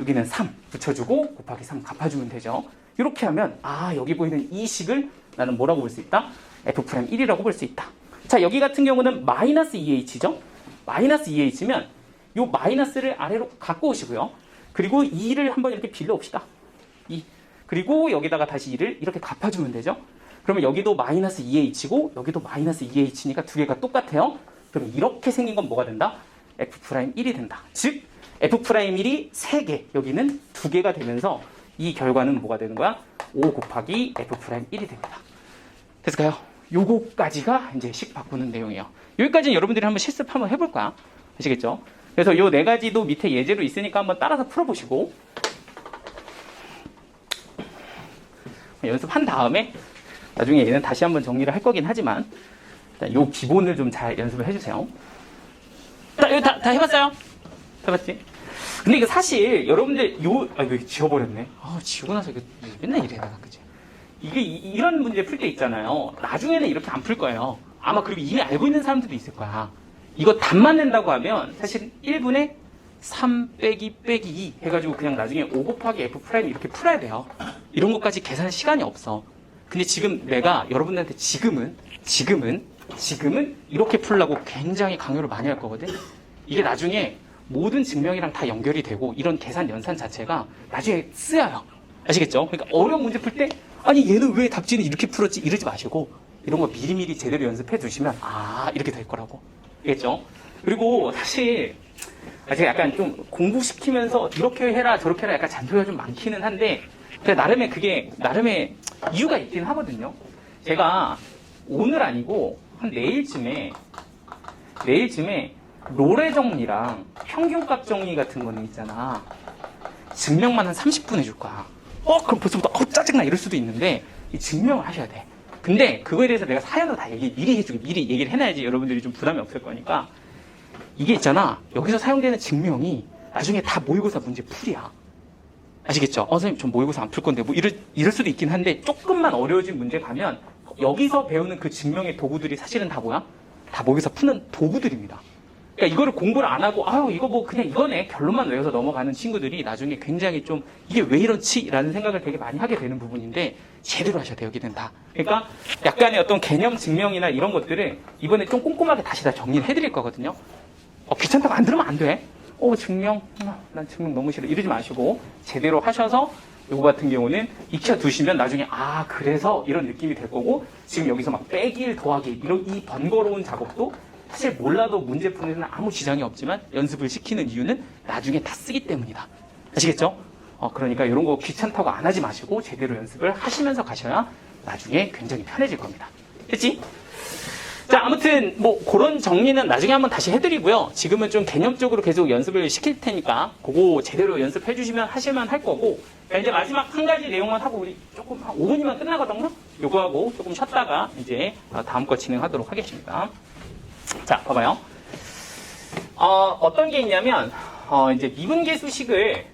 여기는 3 붙여주고 곱하기 3 갚아주면 되죠. 이렇게 하면 여기 보이는 이 식을 나는 뭐라고 볼 수 있다? F'1이라고 볼 수 있다. 자, 여기 같은 경우는 마이너스 2H죠? 마이너스 2H면 요 마이너스를 아래로 갖고 오시고요. 그리고 2를 한번 이렇게 빌려옵시다. 2. 그리고 여기다가 다시 2를 이렇게 갚아주면 되죠. 그러면 여기도 마이너스 2H고 여기도 마이너스 2H니까 두 개가 똑같아요. 그럼 이렇게 생긴 건 뭐가 된다? F'1이 된다. 즉 F'1이 3개, 여기는 2개가 되면서 이 결과는 뭐가 되는 거야? 5 곱하기 F'1이 됩니다. 됐을까요? 요거까지가 이제 식 바꾸는 내용이에요. 여기까지는 여러분들이 한번 실습 한번 해볼 거야. 아시겠죠? 그래서 요 4가지도 밑에 예제로 있으니까 한번 따라서 풀어보시고 연습한 다음에 나중에 얘는 다시 한번 정리를 할 거긴 하지만 일단 요 기본을 좀 잘 연습을 해주세요. 자, 이거 다 해봤어요? 해봤지? 근데 이거 사실 여러분들 이거 지워버렸네. 지우고 나서 이거 맨날 이래 나가, 그지? 이게 이런 문제 풀 때 있잖아요. 나중에는 이렇게 안 풀 거예요. 아마 그리고 이미 알고 있는 사람들도 있을 거야. 이거 답만 낸다고 하면 사실 1분의 3 빼기 2 해가지고 그냥 나중에 5 곱하기 F' 이렇게 풀어야 돼요. 이런 것까지 계산할 시간이 없어. 근데 지금 내가 여러분들한테 지금은 이렇게 풀려고 굉장히 강요를 많이 할 거거든. 이게 나중에 모든 증명이랑 다 연결이 되고 이런 계산 연산 자체가 나중에 쓰여요. 아시겠죠? 그러니까 어려운 문제 풀 때 아니 얘는 왜 답지는 이렇게 풀었지 이러지 마시고 이런 거 미리미리 제대로 연습해 두시면 이렇게 될 거라고. 알겠죠? 그리고 사실 제가 약간 좀 공부시키면서 이렇게 해라 저렇게 해라 약간 잔소리가 좀 많기는 한데 나름의 이유가 있긴 하거든요. 제가 오늘 아니고 한 내일쯤에 로레 정리랑 평균값 정리 같은 거는 있잖아. 증명만 한 30분 해줄 거야. 그럼 벌써부터 짜증나 이럴 수도 있는데 이 증명을 하셔야 돼. 근데 그거에 대해서 내가 사연을 다 미리 얘기를 해놔야지 여러분들이 좀 부담이 없을 거니까. 이게 있잖아. 여기서 사용되는 증명이 나중에 다 모의고사 문제 풀이야. 아시겠죠? 선생님 전 모의고사 안 풀 건데 뭐 이럴 수도 있긴 한데 조금만 어려워진 문제 가면 여기서 배우는 그 증명의 도구들이 사실은 다 뭐야? 다 모의고사 푸는 도구들입니다. 그러니까 이거를 공부를 안 하고 이거 뭐 그냥 이거네 결론만 외워서 넘어가는 친구들이 나중에 굉장히 좀 이게 왜 이렇지? 라는 생각을 되게 많이 하게 되는 부분인데 제대로 하셔야 돼요. 여기는 다. 그러니까 약간의 어떤 개념 증명이나 이런 것들을 이번에 좀 꼼꼼하게 다시 다 정리를 해드릴 거거든요. 귀찮다고 안 들으면 안 돼. 증명 난 증명 너무 싫어 이러지 마시고 제대로 하셔서 요거 같은 경우는 익혀두시면 나중에 그래서 이런 느낌이 될 거고 지금 여기서 막 빼기 더하기 이런 이 번거로운 작업도 사실 몰라도 문제 푸는 데는 아무 지장이 없지만 연습을 시키는 이유는 나중에 다 쓰기 때문이다. 아시겠죠? 그러니까 이런 거 귀찮다고 안 하지 마시고 제대로 연습을 하시면서 가셔야 나중에 굉장히 편해질 겁니다. 됐지? 자, 아무튼 뭐 그런 정리는 나중에 한번 다시 해드리고요. 지금은 좀 개념적으로 계속 연습을 시킬 테니까 그거 제대로 연습해 주시면 하실만 할 거고 이제 마지막 한 가지 내용만 하고 우리 조금 한 5분이면 끝나거든요. 요거 하고 조금 쉬었다가 이제 다음 거 진행하도록 하겠습니다. 자, 봐봐요. 어떤 게 있냐면 이제 미분계수식을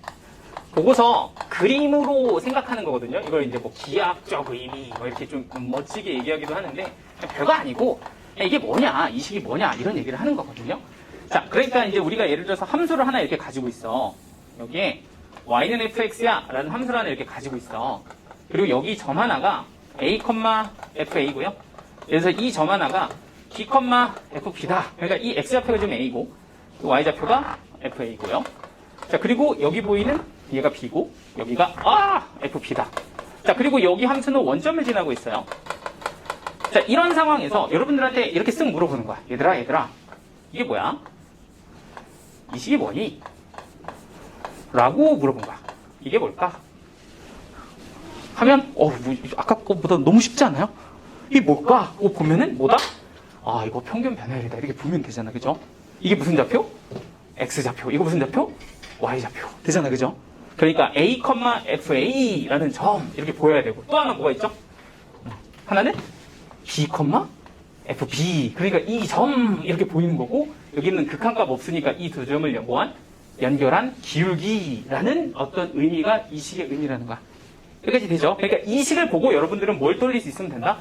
보고서 그림으로 생각하는 거거든요. 이걸 이제 뭐 기하학적 의미 뭐 이렇게 좀 멋지게 얘기하기도 하는데 별거 아니고 이게 뭐냐, 이 식이 뭐냐 이런 얘기를 하는 거거든요. 자, 그러니까 이제 우리가 예를 들어서 함수를 하나 이렇게 가지고 있어. 여기에 y는 fx야 라는 함수를 하나 이렇게 가지고 있어. 그리고 여기 점 하나가 a, fa고요. 그래서 이 점 하나가 b, fb다. 그러니까 이 x좌표가 지금 a고 y 좌표가 fa고요. 자, 그리고 여기 보이는 얘가 B고 여기가 FB다. 자, 그리고 여기 함수는 원점을 지나고 있어요. 자, 이런 상황에서 여러분들한테 이렇게 쓱 물어보는 거야. 얘들아, 이게 뭐야? 이 식이 뭐니? 라고 물어본 거야. 이게 뭘까? 하면, 아까 거보다 너무 쉽지 않아요? 이게 뭘까? 보면은, 뭐다? 이거 평균 변화율이다. 이렇게 보면 되잖아. 그죠? 이게 무슨 좌표? X좌표. 이거 무슨 좌표? Y좌표. 되잖아. 그죠? 그러니까 A, FA라는 점 이렇게 보여야 되고 또 하나 뭐가 있죠? 하나는 B, FB. 그러니까 이 점 이렇게 보이는 거고 여기는 극한값 없으니까 이 두 점을 연결한 기울기라는 어떤 의미가 이 식의 의미라는 거야. 여기까지 되죠? 그러니까 이 식을 보고 여러분들은 뭘 떠올릴 수 있으면 된다?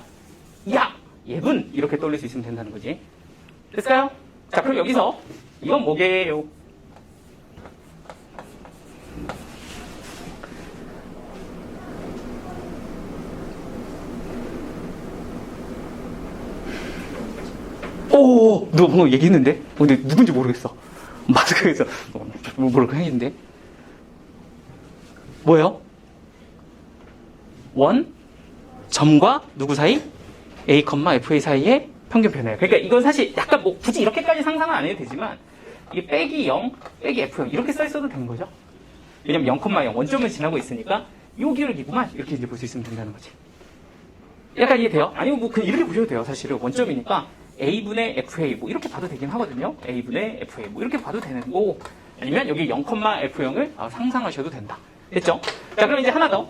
야! 예분! 이렇게 떠올릴 수 있으면 된다는 거지. 됐을까요? 자, 그럼 여기서 이건 뭐게요? 누가 방금 얘기했는데? 근데 누군지 모르겠어. 마스크에서 뭐라고 했는데? 뭐예요? 점과 누구 사이? A, FA 사이의 평균 변화예요. 그러니까 이건 사실 약간 굳이 이렇게까지 상상은 안 해도 되지만 이게 빼기 0, 빼기 F0 이렇게 써 있어도 되는 거죠. 왜냐면 0,0 원점을 지나고 있으니까 요 기울기구만 이렇게 이제 볼 수 있으면 된다는 거지. 약간 이해돼요? 아니면 이렇게 보셔도 돼요. 사실은 원점이니까 A분의 FA 이렇게 봐도 되긴 하거든요. A분의 FA 이렇게 봐도 되는 거고 아니면 여기 0,F0을 상상하셔도 된다. 됐죠? 자, 그럼 이제 하나 더.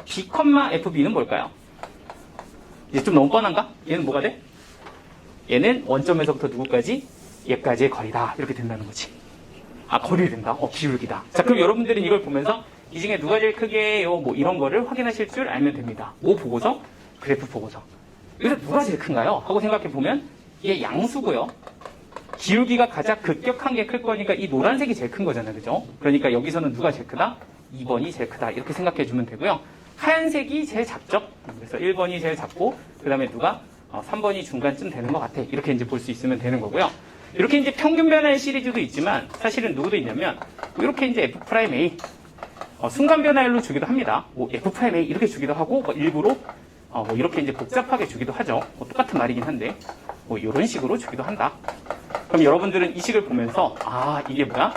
B, FB는 뭘까요? 이제 좀 너무 뻔한가? 얘는 뭐가 돼? 얘는 원점에서부터 누구까지? 얘까지의 거리다. 이렇게 된다는 거지. 거리를 된다. 기울기다. 자, 그럼 여러분들은 이걸 보면서 이 중에 누가 제일 크게요? 이런 거를 확인하실 줄 알면 됩니다. 뭐 보고서? 그래프 보고서. 여기서 누가 제일 큰가요? 하고 생각해 보면 이게 양수고요. 기울기가 가장 급격한 게 클 거니까 이 노란색이 제일 큰 거잖아요. 그죠? 그러니까 여기서는 누가 제일 크다? 2번이 제일 크다. 이렇게 생각해 주면 되고요. 하얀색이 제일 작죠? 그래서 1번이 제일 작고, 그 다음에 누가? 3번이 중간쯤 되는 것 같아. 이렇게 이제 볼 수 있으면 되는 거고요. 이렇게 이제 평균 변화의 시리즈도 있지만, 사실은 누구도 있냐면, 이렇게 이제 F'A, 순간 변화율로 주기도 합니다. F'A 이렇게 주기도 하고, 일부러, 이렇게 이제 복잡하게 주기도 하죠. 똑같은 말이긴 한데, 이런 식으로 주기도 한다. 그럼 여러분들은 이 식을 보면서, 이게 뭐야?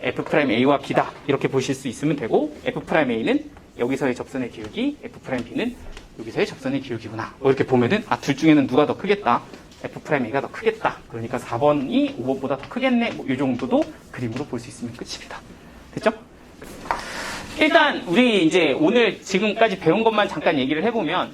F'A와 B다. 이렇게 보실 수 있으면 되고, F'A는 여기서의 접선의 기울기, F'B는 여기서의 접선의 기울기구나. 이렇게 보면은, 둘 중에는 누가 더 크겠다. F'A가 더 크겠다. 그러니까 4번이 5번보다 더 크겠네. 이 정도도 그림으로 볼 수 있으면 끝입니다. 됐죠? 일단, 우리 이제 오늘 지금까지 배운 것만 잠깐 얘기를 해보면,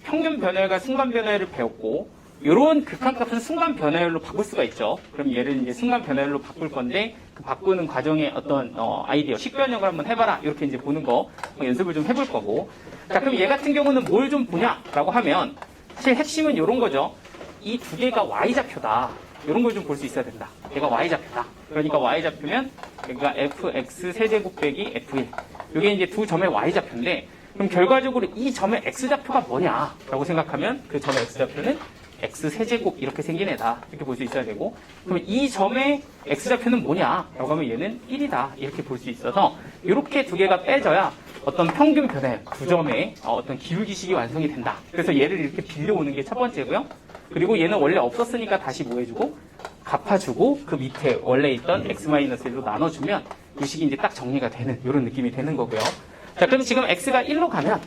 평균 변화율과 순간 변화율을 배웠고, 이런 극한값은 순간 변화율로 바꿀 수가 있죠. 그럼 얘를 이제 순간 변화율로 바꿀 건데 그 바꾸는 과정의 어떤 아이디어, 식변형을 한번 해봐라 이렇게 이제 보는 거 연습을 좀 해볼 거고. 자, 그럼 얘 같은 경우는 뭘 좀 보냐라고 하면 사실 핵심은 이런 거죠. 이 두 개가 y좌표다. 이런 걸 좀 볼 수 있어야 된다. 얘가 y좌표다. 그러니까 y좌표면 여기가 fx 세제곱 빼기 f1. 이게 이제 두 점의 y좌표인데 그럼 결과적으로 이 점의 x좌표가 뭐냐라고 생각하면 그 점의 x좌표는 x 세제곱 이렇게 생긴 애다. 이렇게 볼 수 있어야 되고 그러면 이 점의 x좌표는 뭐냐라고 하면 얘는 1이다. 이렇게 볼 수 있어서 이렇게 두 개가 빼져야 어떤 평균 변화율 두 점의 어떤 기울기식이 완성이 된다. 그래서 얘를 이렇게 빌려오는 게 첫 번째고요. 그리고 얘는 원래 없었으니까 다시 뭐 해주고 갚아주고 그 밑에 원래 있던 x-1로 나눠주면 이 식이 이제 딱 정리가 되는 이런 느낌이 되는 거고요. 자, 그럼 지금 x가 1로 가면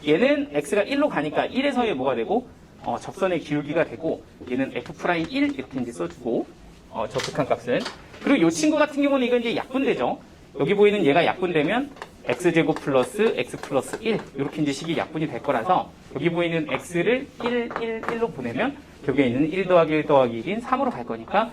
얘는 x가 1로 가니까 1에서의 뭐가 되고 접선의 기울기가 되고 얘는 f'1 이렇게 이제 써주고 저 극한값은 그리고 이 친구 같은 경우는 이건 이제 약분되죠. 여기 보이는 얘가 약분되면 x제곱 플러스 x 플러스 1 이렇게 이제 식이 약분이 될 거라서 여기 보이는 x를 1로 보내면 여기에 있는 1 더하기 1 더하기 1인 3으로 갈 거니까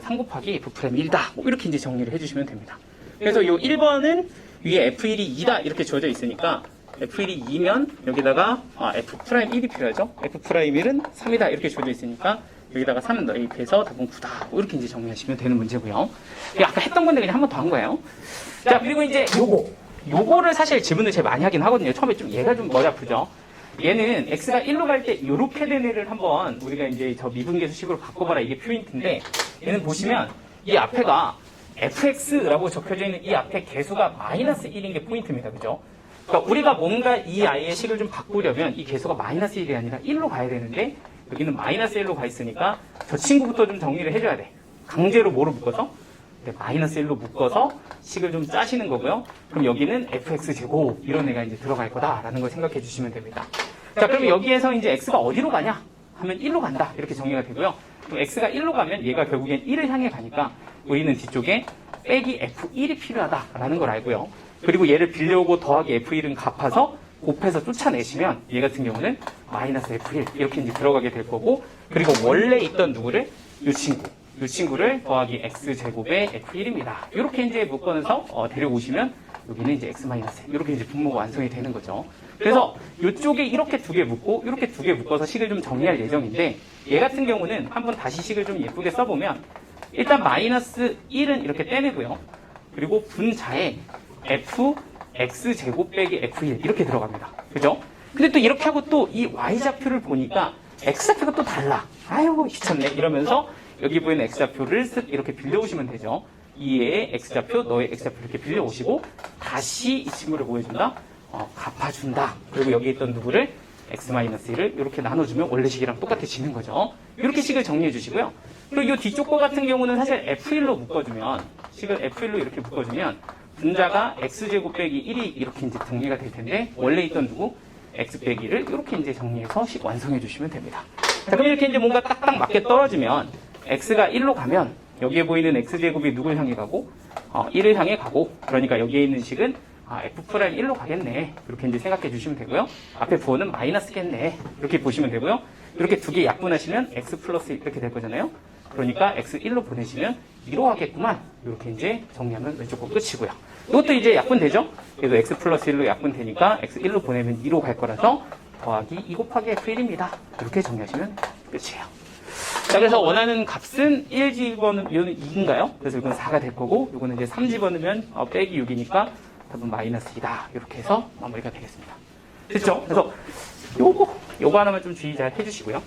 3 곱하기 f'1이다. 이렇게 이제 정리를 해주시면 됩니다. 그래서 이 1번은 위에 f1이 2다 이렇게 주어져 있으니까 f1이 2면 여기다가 f'1이 필요하죠. f'1은 3이다 이렇게 주어져 있으니까 여기다가 3 넣입해서 답은 9다. 이렇게 이제 정리하시면 되는 문제고요. 아까 했던 건데 그냥 한 번 더 한 거예요. 자, 그리고 이제 요거를 사실 지문을 제일 많이 하긴 하거든요. 처음에 좀 얘가 좀 머리 아프죠. 얘는 x가 1로 갈 때 요렇게 된 애를 한번 우리가 이제 저 미분계수식으로 바꿔봐라 이게 포인트인데 얘는 보시면 이 앞에가 fx라고 적혀져 있는 이 앞에 개수가 마이너스 1인 게 포인트입니다. 그죠? 그러니까 우리가 뭔가 이 아이의 식을 좀 바꾸려면 이 개수가 마이너스 1이 아니라 1로 가야 되는데 여기는 마이너스 1로 가 있으니까 저 친구부터 좀 정리를 해줘야 돼. 강제로 뭐로 묶어서? 네, 마이너스 1로 묶어서 식을 좀 짜시는 거고요. 그럼 여기는 fx제곱 이런 애가 이제 들어갈 거다라는 걸 생각해 주시면 됩니다. 자, 그럼 여기에서 이제 x가 어디로 가냐? 하면 1로 간다. 이렇게 정리가 되고요. 그럼 x가 1로 가면 얘가 결국엔 1을 향해 가니까 우리는 뒤쪽에 빼기 f1이 필요하다라는 걸 알고요. 그리고 얘를 빌려오고 더하기 f1은 갚아서 곱해서 쫓아내시면 얘 같은 경우는 마이너스 f1 이렇게 이제 들어가게 될 거고, 그리고 원래 있던 누구를? 이 친구를 더하기 x제곱의 f1입니다. 이렇게 이제 묶어서 데려오시면 여기는 이제 x-1 이렇게 이제 분모가 완성이 되는 거죠. 그래서 이쪽에 이렇게 두 개 묶고 이렇게 두 개 묶어서 식을 좀 정리할 예정인데, 얘 같은 경우는 한번 다시 식을 좀 예쁘게 써보면 일단 마이너스 1은 이렇게 떼내고요. 그리고 분자에 fx제곱 빼기 f1 이렇게 들어갑니다. 그죠? 근데 또 이렇게 하고 또 이 y좌표를 보니까 x좌표가 또 달라. 아유 귀찮네 이러면서 여기 보이는 x좌표를 쓱 이렇게 빌려오시면 되죠. 이의 x좌표, 너의 x좌표 이렇게 빌려오시고 다시 이 친구를 보여준다. 갚아준다. 그리고 여기 있던 누구를 x-1을 이렇게 나눠주면 원래 식이랑 똑같아지는 거죠. 이렇게 식을 정리해 주시고요. 그리고 이 뒤쪽 거 같은 경우는 사실 f1로 묶어주면, 식을 f1로 이렇게 묶어주면 분자가 x제곱 빼기 1이 이렇게 이제 정리가 될 텐데, 원래 있던 누구 x 빼기를 이렇게 이제 정리해서 식 완성해 주시면 됩니다. 자, 그럼 이렇게 이제 뭔가 딱딱 맞게 떨어지면 x가 1로 가면 여기에 보이는 x제곱이 누굴 향해 가고 1을 향해 가고, 그러니까 여기에 있는 식은 f'1로 가겠네 이렇게 이제 생각해 주시면 되고요. 앞에 부호는 마이너스겠네 이렇게 보시면 되고요. 이렇게 두 개 약분하시면 x 플러스 이렇게 될 거잖아요. 그러니까 x1로 보내시면 2로 가겠구만 이렇게 이제 정리하면 왼쪽 거 끝이고요. 이것도 이제 약분되죠. 그래서 x 플러스 1로 약분되니까 x1로 보내면 2로 갈 거라서 더하기 2 곱하기 f1입니다. 이렇게 정리하시면 끝이에요. 자, 그래서 원하는 값은 1 집어넣으면 이거는 2인가요? 그래서 이건 4가 될 거고, 이거는 이제 3 집어넣으면 빼기 6이니까 답은 마이너스 2다. 이렇게 해서 마무리가 되겠습니다. 됐죠? 그래서 요거 하나만 좀 주의 잘 해주시고요.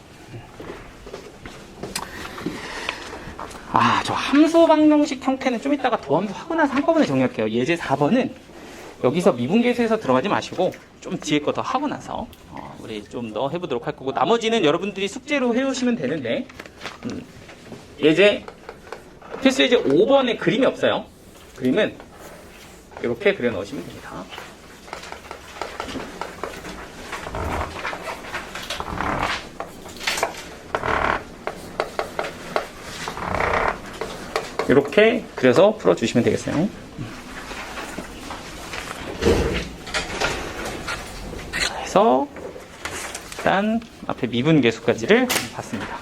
저 함수 방정식 형태는 좀 이따가 도함수 하고 나서 한꺼번에 정리할게요. 예제 4번은 여기서 미분계수에서 들어가지 마시고 좀 뒤에 거 더 하고 나서 우리 좀 더 해보도록 할 거고, 나머지는 여러분들이 숙제로 해오시면 되는데, 예제 필수 예제 5번에 그림이 없어요. 그림은 이렇게 그려 넣으시면 됩니다. 이렇게 그려서 풀어주시면 되겠어요. 그래서 일단 앞에 미분계수까지를 봤습니다.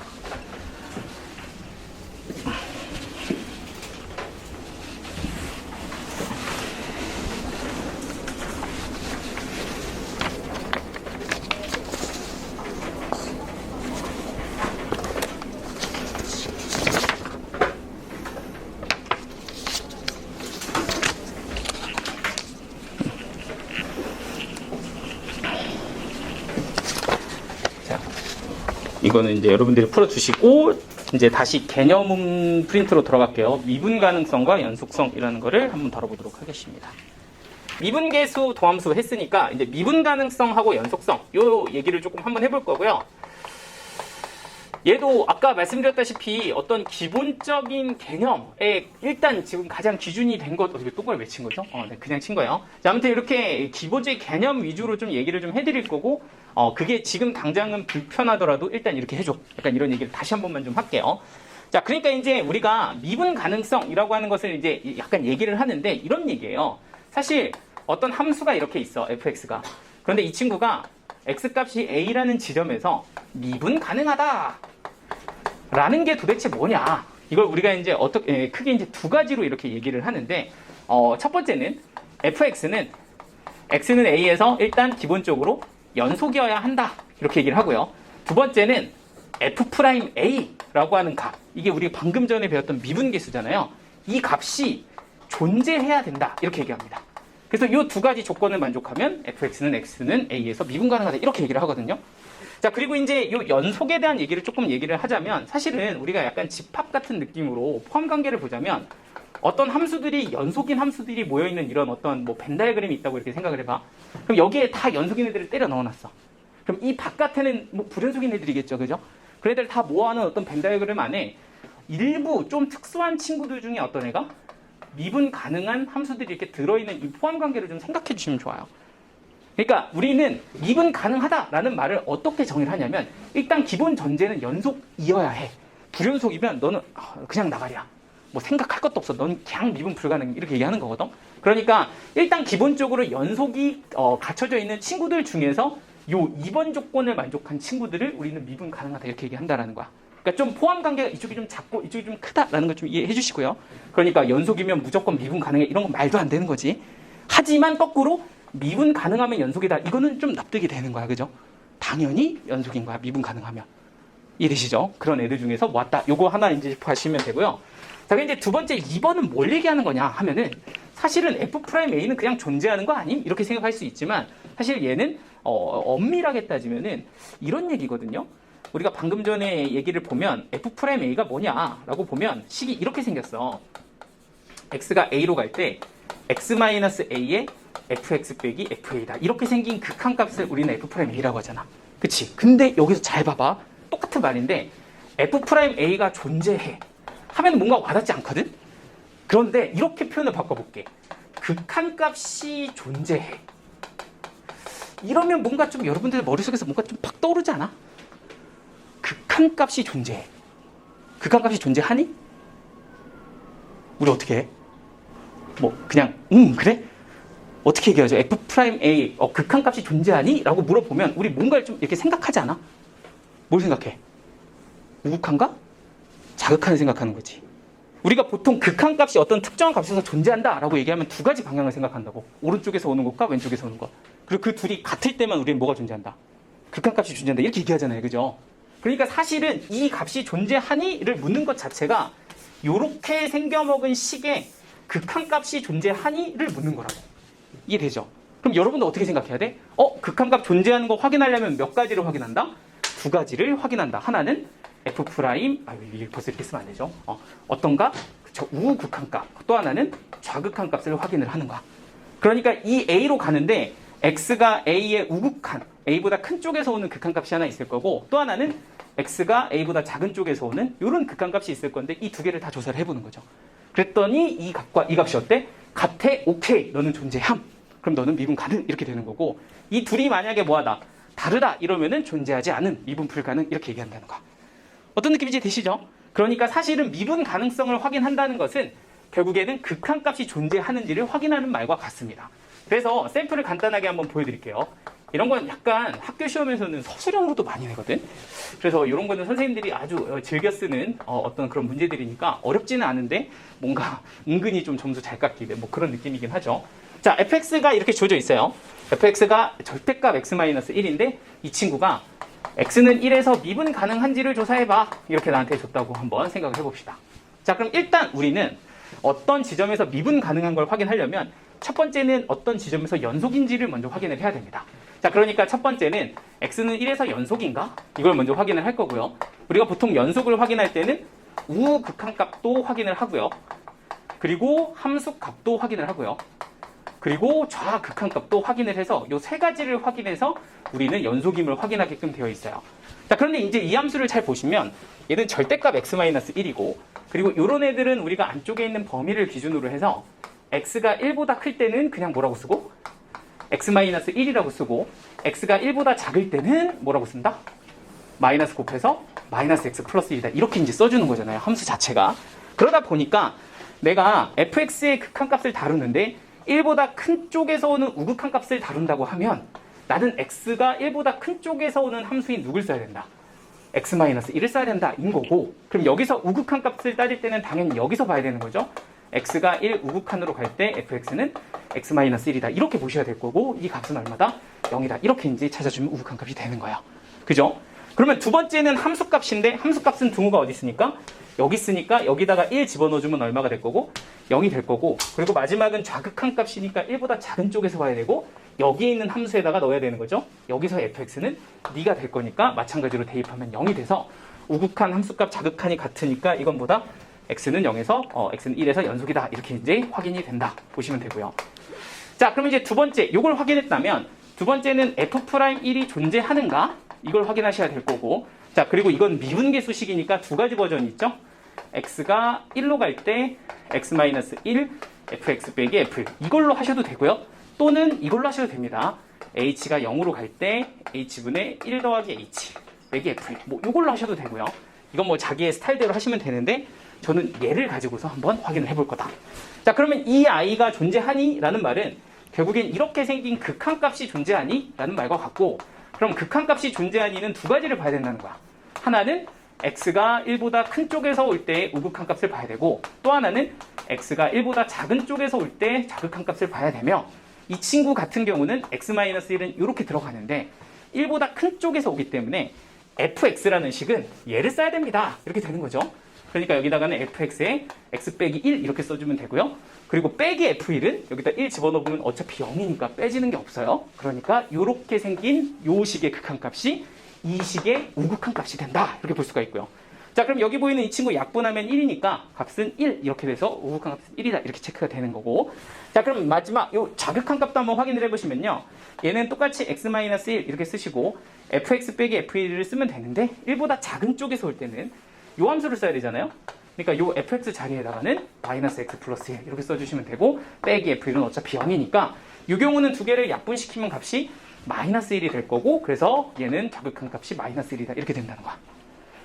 이거는 이제 여러분들이 풀어주시고, 이제 다시 개념 프린트로 들어갈게요. 미분 가능성과 연속성이라는 거를 한번 다뤄보도록 하겠습니다. 미분계수, 도함수 했으니까 이제 미분 가능성하고 연속성 요 얘기를 조금 한번 해볼 거고요. 얘도 아까 말씀드렸다시피 어떤 기본적인 개념에 일단 지금 가장 기준이 된 것, 어떻게 똑바로 외친 거죠? 네, 그냥 친 거예요. 자, 아무튼 이렇게 기본적인 개념 위주로 좀 얘기를 좀 해드릴 거고, 그게 지금 당장은 불편하더라도 일단 이렇게 해줘. 약간 이런 얘기를 다시 한 번만 좀 할게요. 자, 그러니까 이제 우리가 미분 가능성이라고 하는 것을 이제 약간 얘기를 하는데 이런 얘기예요. 사실 어떤 함수가 이렇게 있어, fx가. 그런데 이 친구가 x값이 a라는 지점에서 미분 가능하다 라는 게 도대체 뭐냐, 이걸 우리가 이제 어떻게 크게 이제 두 가지로 이렇게 얘기를 하는데, 첫 번째는 fx는 x는 a에서 일단 기본적으로 연속이어야 한다 이렇게 얘기를 하고요. 두 번째는 f'a라고 하는 값, 이게 우리 방금 전에 배웠던 미분계수잖아요. 이 값이 존재해야 된다 이렇게 얘기합니다. 그래서 이 두 가지 조건을 만족하면 fx는 x는 a에서 미분 가능하다 이렇게 얘기를 하거든요. 자, 그리고 이제 이 연속에 대한 얘기를 조금 얘기를 하자면, 사실은 우리가 약간 집합 같은 느낌으로 포함 관계를 보자면 어떤 함수들이 연속인 함수들이 모여있는 이런 어떤 뭐 벤 다이어그램이 있다고 이렇게 생각을 해봐. 그럼 여기에 다 연속인 애들을 때려 넣어놨어. 그럼 이 바깥에는 뭐 불연속인 애들이겠죠, 그죠? 그 애들 다 모아놓은 어떤 벤 다이어그램 안에 일부 좀 특수한 친구들 중에 어떤 애가 미분 가능한 함수들이 이렇게 들어있는 이 포함 관계를 좀 생각해 주시면 좋아요. 그러니까 우리는 미분 가능하다라는 말을 어떻게 정의를 하냐면 일단 기본 전제는 연속이어야 해. 불연속이면 너는 그냥 나가랴. 뭐 생각할 것도 없어. 넌 그냥 미분 불가능 이렇게 얘기하는 거거든. 그러니까 일단 기본적으로 연속이 갖춰져 있는 친구들 중에서 요 2번 조건을 만족한 친구들을 우리는 미분 가능하다 이렇게 얘기한다라는 거야. 그러니까 좀 포함 관계가 이쪽이 좀 작고 이쪽이 좀 크다라는 걸 좀 이해해 주시고요. 그러니까 연속이면 무조건 미분 가능해 이런 건 말도 안 되는 거지. 하지만 거꾸로 미분 가능하면 연속이다. 이거는 좀 납득이 되는 거야. 그죠? 당연히 연속인 거야. 미분 가능하면. 이해되시죠? 그런 애들 중에서 모았다. 요거 하나 이제 보시면 되고요. 자, 그럼 이제 두 번째 2번은 뭘 얘기하는 거냐 하면은 사실은 F'A는 그냥 존재하는 거 아님? 이렇게 생각할 수 있지만 사실 얘는 엄밀하게 따지면은 이런 얘기거든요. 우리가 방금 전에 얘기를 보면 F'A가 뭐냐라고 보면 식이 이렇게 생겼어. x가 a로 갈 때 x-a에 fx 빼기 fa다. 이렇게 생긴 극한값을 우리는 F'A라고 하잖아. 그치? 근데 여기서 잘 봐봐. 똑같은 말인데 F'A가 존재해 하면 뭔가 와닿지 않거든? 그런데 이렇게 표현을 바꿔볼게. 극한값이 존재해. 이러면 뭔가 좀 여러분들 머릿속에서 뭔가 좀 팍 떠오르지 않아? 극한값이 존재해. 극한값이 존재하니? 우리 어떻게 해? 뭐 그냥 그래? 어떻게 얘기하죠? F'A 극한값이 존재하니? 라고 물어보면 우리 뭔가를 좀 이렇게 생각하지 않아? 뭘 생각해? 우극한가? 자극하는 생각하는 거지. 우리가 보통 극한값이 어떤 특정한 값에서 존재한다 라고 얘기하면 두 가지 방향을 생각한다고. 오른쪽에서 오는 것과 왼쪽에서 오는 것. 그리고 그 둘이 같을 때만 우리는 뭐가 존재한다? 극한값이 존재한다 이렇게 얘기하잖아요. 그죠? 그러니까 사실은 이 값이 존재하니를 묻는 것 자체가 요렇게 생겨먹은 식의 극한값이 존재하니를 묻는 거라고. 이해되죠? 그럼 여러분도 어떻게 생각해야 돼? 극한값 존재하는 거 확인하려면 몇 가지를 확인한다? 두 가지를 확인한다. 하나는 F', 이게 벌써 이렇게 쓰면 안 되죠. 어떤가? 그쵸, 우극한값. 또 하나는 좌극한값을 확인을 하는 거야. 그러니까 이 A로 가는데 X가 A의 우극한, A보다 큰 쪽에서 오는 극한값이 하나 있을 거고 또 하나는 X가 A보다 작은 쪽에서 오는 이런 극한값이 있을 건데 이 두 개를 다 조사를 해보는 거죠. 그랬더니 이 값과 이 값이 어때? 같아? 오케이. 너는 존재함. 그럼 너는 미분 가능. 이렇게 되는 거고 이 둘이 만약에 뭐하다? 다르다. 이러면은 존재하지 않은 미분 불가능. 이렇게 얘기한다는 거야. 어떤 느낌인지 되시죠? 그러니까 사실은 미분 가능성을 확인한다는 것은 결국에는 극한값이 존재하는지를 확인하는 말과 같습니다. 그래서 샘플을 간단하게 한번 보여드릴게요. 이런 건 약간 학교 시험에서는 서술형으로도 많이 내거든. 그래서 이런 거는 선생님들이 아주 즐겨 쓰는 어떤 그런 문제들이니까 어렵지는 않은데 뭔가 은근히 좀 점수 잘 깎이는 뭐 그런 느낌이긴 하죠. 자, fx가 이렇게 주어져 있어요. fx가 절대값 x-1인데 이 친구가 x는 1에서 미분 가능한지를 조사해봐. 이렇게 나한테 줬다고 한번 생각을 해봅시다. 자, 그럼 일단 우리는 어떤 지점에서 미분 가능한 걸 확인하려면 첫 번째는 어떤 지점에서 연속인지를 먼저 확인을 해야 됩니다. 자, 그러니까 첫 번째는 x는 1에서 연속인가? 이걸 먼저 확인을 할 거고요. 우리가 보통 연속을 확인할 때는 우극한값도 확인을 하고요. 그리고 함수값도 확인을 하고요. 그리고 좌극한값도 확인을 해서 이 세 가지를 확인해서 우리는 연속임을 확인하게끔 되어 있어요. 자, 그런데 이제 이 함수를 잘 보시면 얘는 절대값 x-1이고 그리고 이런 애들은 우리가 안쪽에 있는 범위를 기준으로 해서 x가 1보다 클 때는 그냥 뭐라고 쓰고 x-1이라고 쓰고 x가 1보다 작을 때는 뭐라고 쓴다? 마이너스 곱해서 마이너스 x 플러스 1이다. 이렇게 이제 써주는 거잖아요. 함수 자체가. 그러다 보니까 내가 fx의 극한값을 다루는데 1보다 큰 쪽에서 오는 우극한값을 다룬다고 하면 나는 x가 1보다 큰 쪽에서 오는 함수인 누굴 써야 된다? x-1을 써야 된다 인 거고 그럼 여기서 우극한값을 따질 때는 당연히 여기서 봐야 되는 거죠. x가 1 우극한으로 갈 때 fx는 x-1이다. 이렇게 보셔야 될 거고 이 값은 얼마다? 0이다. 이렇게 이제 찾아주면 우극한값이 되는 거예요. 그죠? 그러면 두 번째는 함수값인데 함수값은 등호가 어디 있으니까? 여기 있으니까 여기다가 1 집어넣어주면 얼마가 될 거고 0이 될 거고 그리고 마지막은 좌극한값이니까 1보다 작은 쪽에서 봐야 되고 여기에 있는 함수에다가 넣어야 되는 거죠. 여기서 fx는 네가 될 거니까 마찬가지로 대입하면 0이 돼서 우극한 함수값 자극한이 같으니까 이건 보다 x는 0에서 x는 1에서 연속이다. 이렇게 이제 확인이 된다. 보시면 되고요. 자, 그럼 이제 두 번째, 요걸 확인했다면 두 번째는 f'1이 존재하는가? 이걸 확인하셔야 될 거고. 자, 그리고 이건 미분계수식이니까 두 가지 버전이 있죠. x가 1로 갈 때 x-1 fx 빼기 f 이걸로 하셔도 되고요. 또는 이걸로 하셔도 됩니다. h가 0으로 갈 때 h분의 1 더하기 h 빼기 f 뭐 이걸로 하셔도 되고요. 이건 뭐 자기의 스타일대로 하시면 되는데 저는 얘를 가지고서 한번 확인을 해볼 거다. 자, 그러면 이 아이가 존재하니? 라는 말은 결국엔 이렇게 생긴 극한값이 존재하니? 라는 말과 같고, 그럼 극한값이 존재하니는 두 가지를 봐야 된다는 거야. 하나는 x가 1보다 큰 쪽에서 올 때 우극한값을 봐야 되고, 또 하나는 x가 1보다 작은 쪽에서 올 때 자극한값을 봐야 되며, 이 친구 같은 경우는 x-1은 이렇게 들어가는데 1보다 큰 쪽에서 오기 때문에 fx라는 식은 얘를 써야 됩니다. 이렇게 되는 거죠. 그러니까 여기다가는 fx에 x 빼기 1 이렇게 써주면 되고요. 그리고 빼기 f1은 여기다 1 집어넣으면 어차피 0이니까 빼지는 게 없어요. 그러니까 이렇게 생긴 요 식의 극한값이 이 식의 우극한값이 된다. 이렇게 볼 수가 있고요. 자, 그럼 여기 보이는 이 친구 약분하면 1이니까 값은 1 이렇게 돼서 우극한값은 1이다. 이렇게 체크가 되는 거고. 자, 그럼 마지막 요 자극한값도 한번 확인을 해보시면요. 얘는 똑같이 x-1 이렇게 쓰시고 fx 빼기 f1을 쓰면 되는데 1보다 작은 쪽에서 올 때는 요 함수를 써야 되잖아요. 그러니까 요 fx 자리에다가는 마이너스 x 플러스 1 이렇게 써주시면 되고, 빼기 f1은 어차피 0이니까 이 경우는 두 개를 약분시키면 값이 마이너스 1이 될 거고, 그래서 얘는 자극한 값이 마이너스 1이다 이렇게 된다는 거야.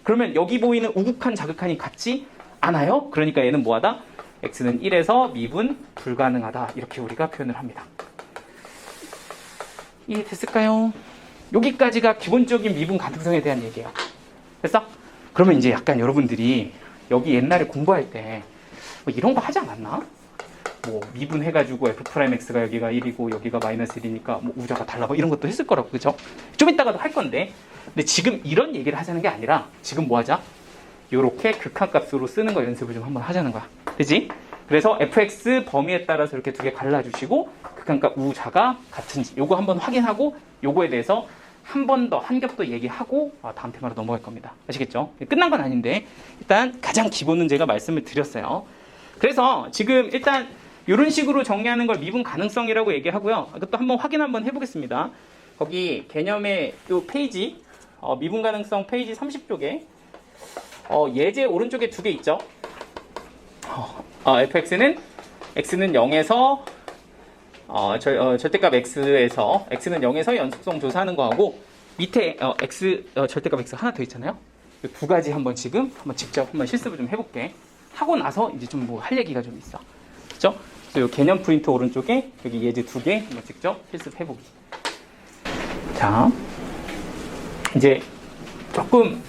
그러면 여기 보이는 우극한 자극한이 같지 않아요? 그러니까 얘는 뭐하다? x는 1에서 미분 불가능하다 이렇게 우리가 표현을 합니다. 이해됐을까요? 여기까지가 기본적인 미분 가능성에 대한 얘기예요. 됐어? 그러면 이제 약간 여러분들이 여기 옛날에 공부할 때 뭐 이런 거 하지 않았나? 뭐 미분해가지고 f'x가 여기가 1이고 여기가 마이너스 1이니까 뭐 우자가 달라 뭐 이런 것도 했을 거라고, 그죠? 좀 이따가도 할 건데, 근데 지금 이런 얘기를 하자는 게 아니라 지금 뭐 하자? 요렇게 극한값으로 쓰는 거 연습을 좀 한번 하자는 거야. 그지? 그래서 fx 범위에 따라서 이렇게 두 개 갈라주시고 극한값 우자가 같은지 요거 한번 확인하고 요거에 대해서 한 번 더, 한 겹 더 얘기하고 다음 테마로 넘어갈 겁니다. 아시겠죠? 끝난 건 아닌데 일단 가장 기본은 제가 말씀을 드렸어요. 그래서 지금 일단 이런 식으로 정리하는 걸 미분 가능성이라고 얘기하고요. 이것도 한번 확인 한번 해보겠습니다. 거기 개념의 요 페이지, 미분 가능성 페이지 30쪽에 예제 오른쪽에 두 개 있죠. fx는 x는 0에서 절대값 x에서 x는 0에서 연속성 조사하는 거하고, 밑에 x 절대값 x 하나 더 있잖아요. 두 가지 한번 지금 한번 직접 한번 실습을 좀 해볼게. 하고 나서 이제 좀 뭐 할 얘기가 좀 있어. 그렇죠? 그래서 요 개념 프린트 오른쪽에 여기 예제 두 개 한번 직접 실습해보기. 자, 이제 조금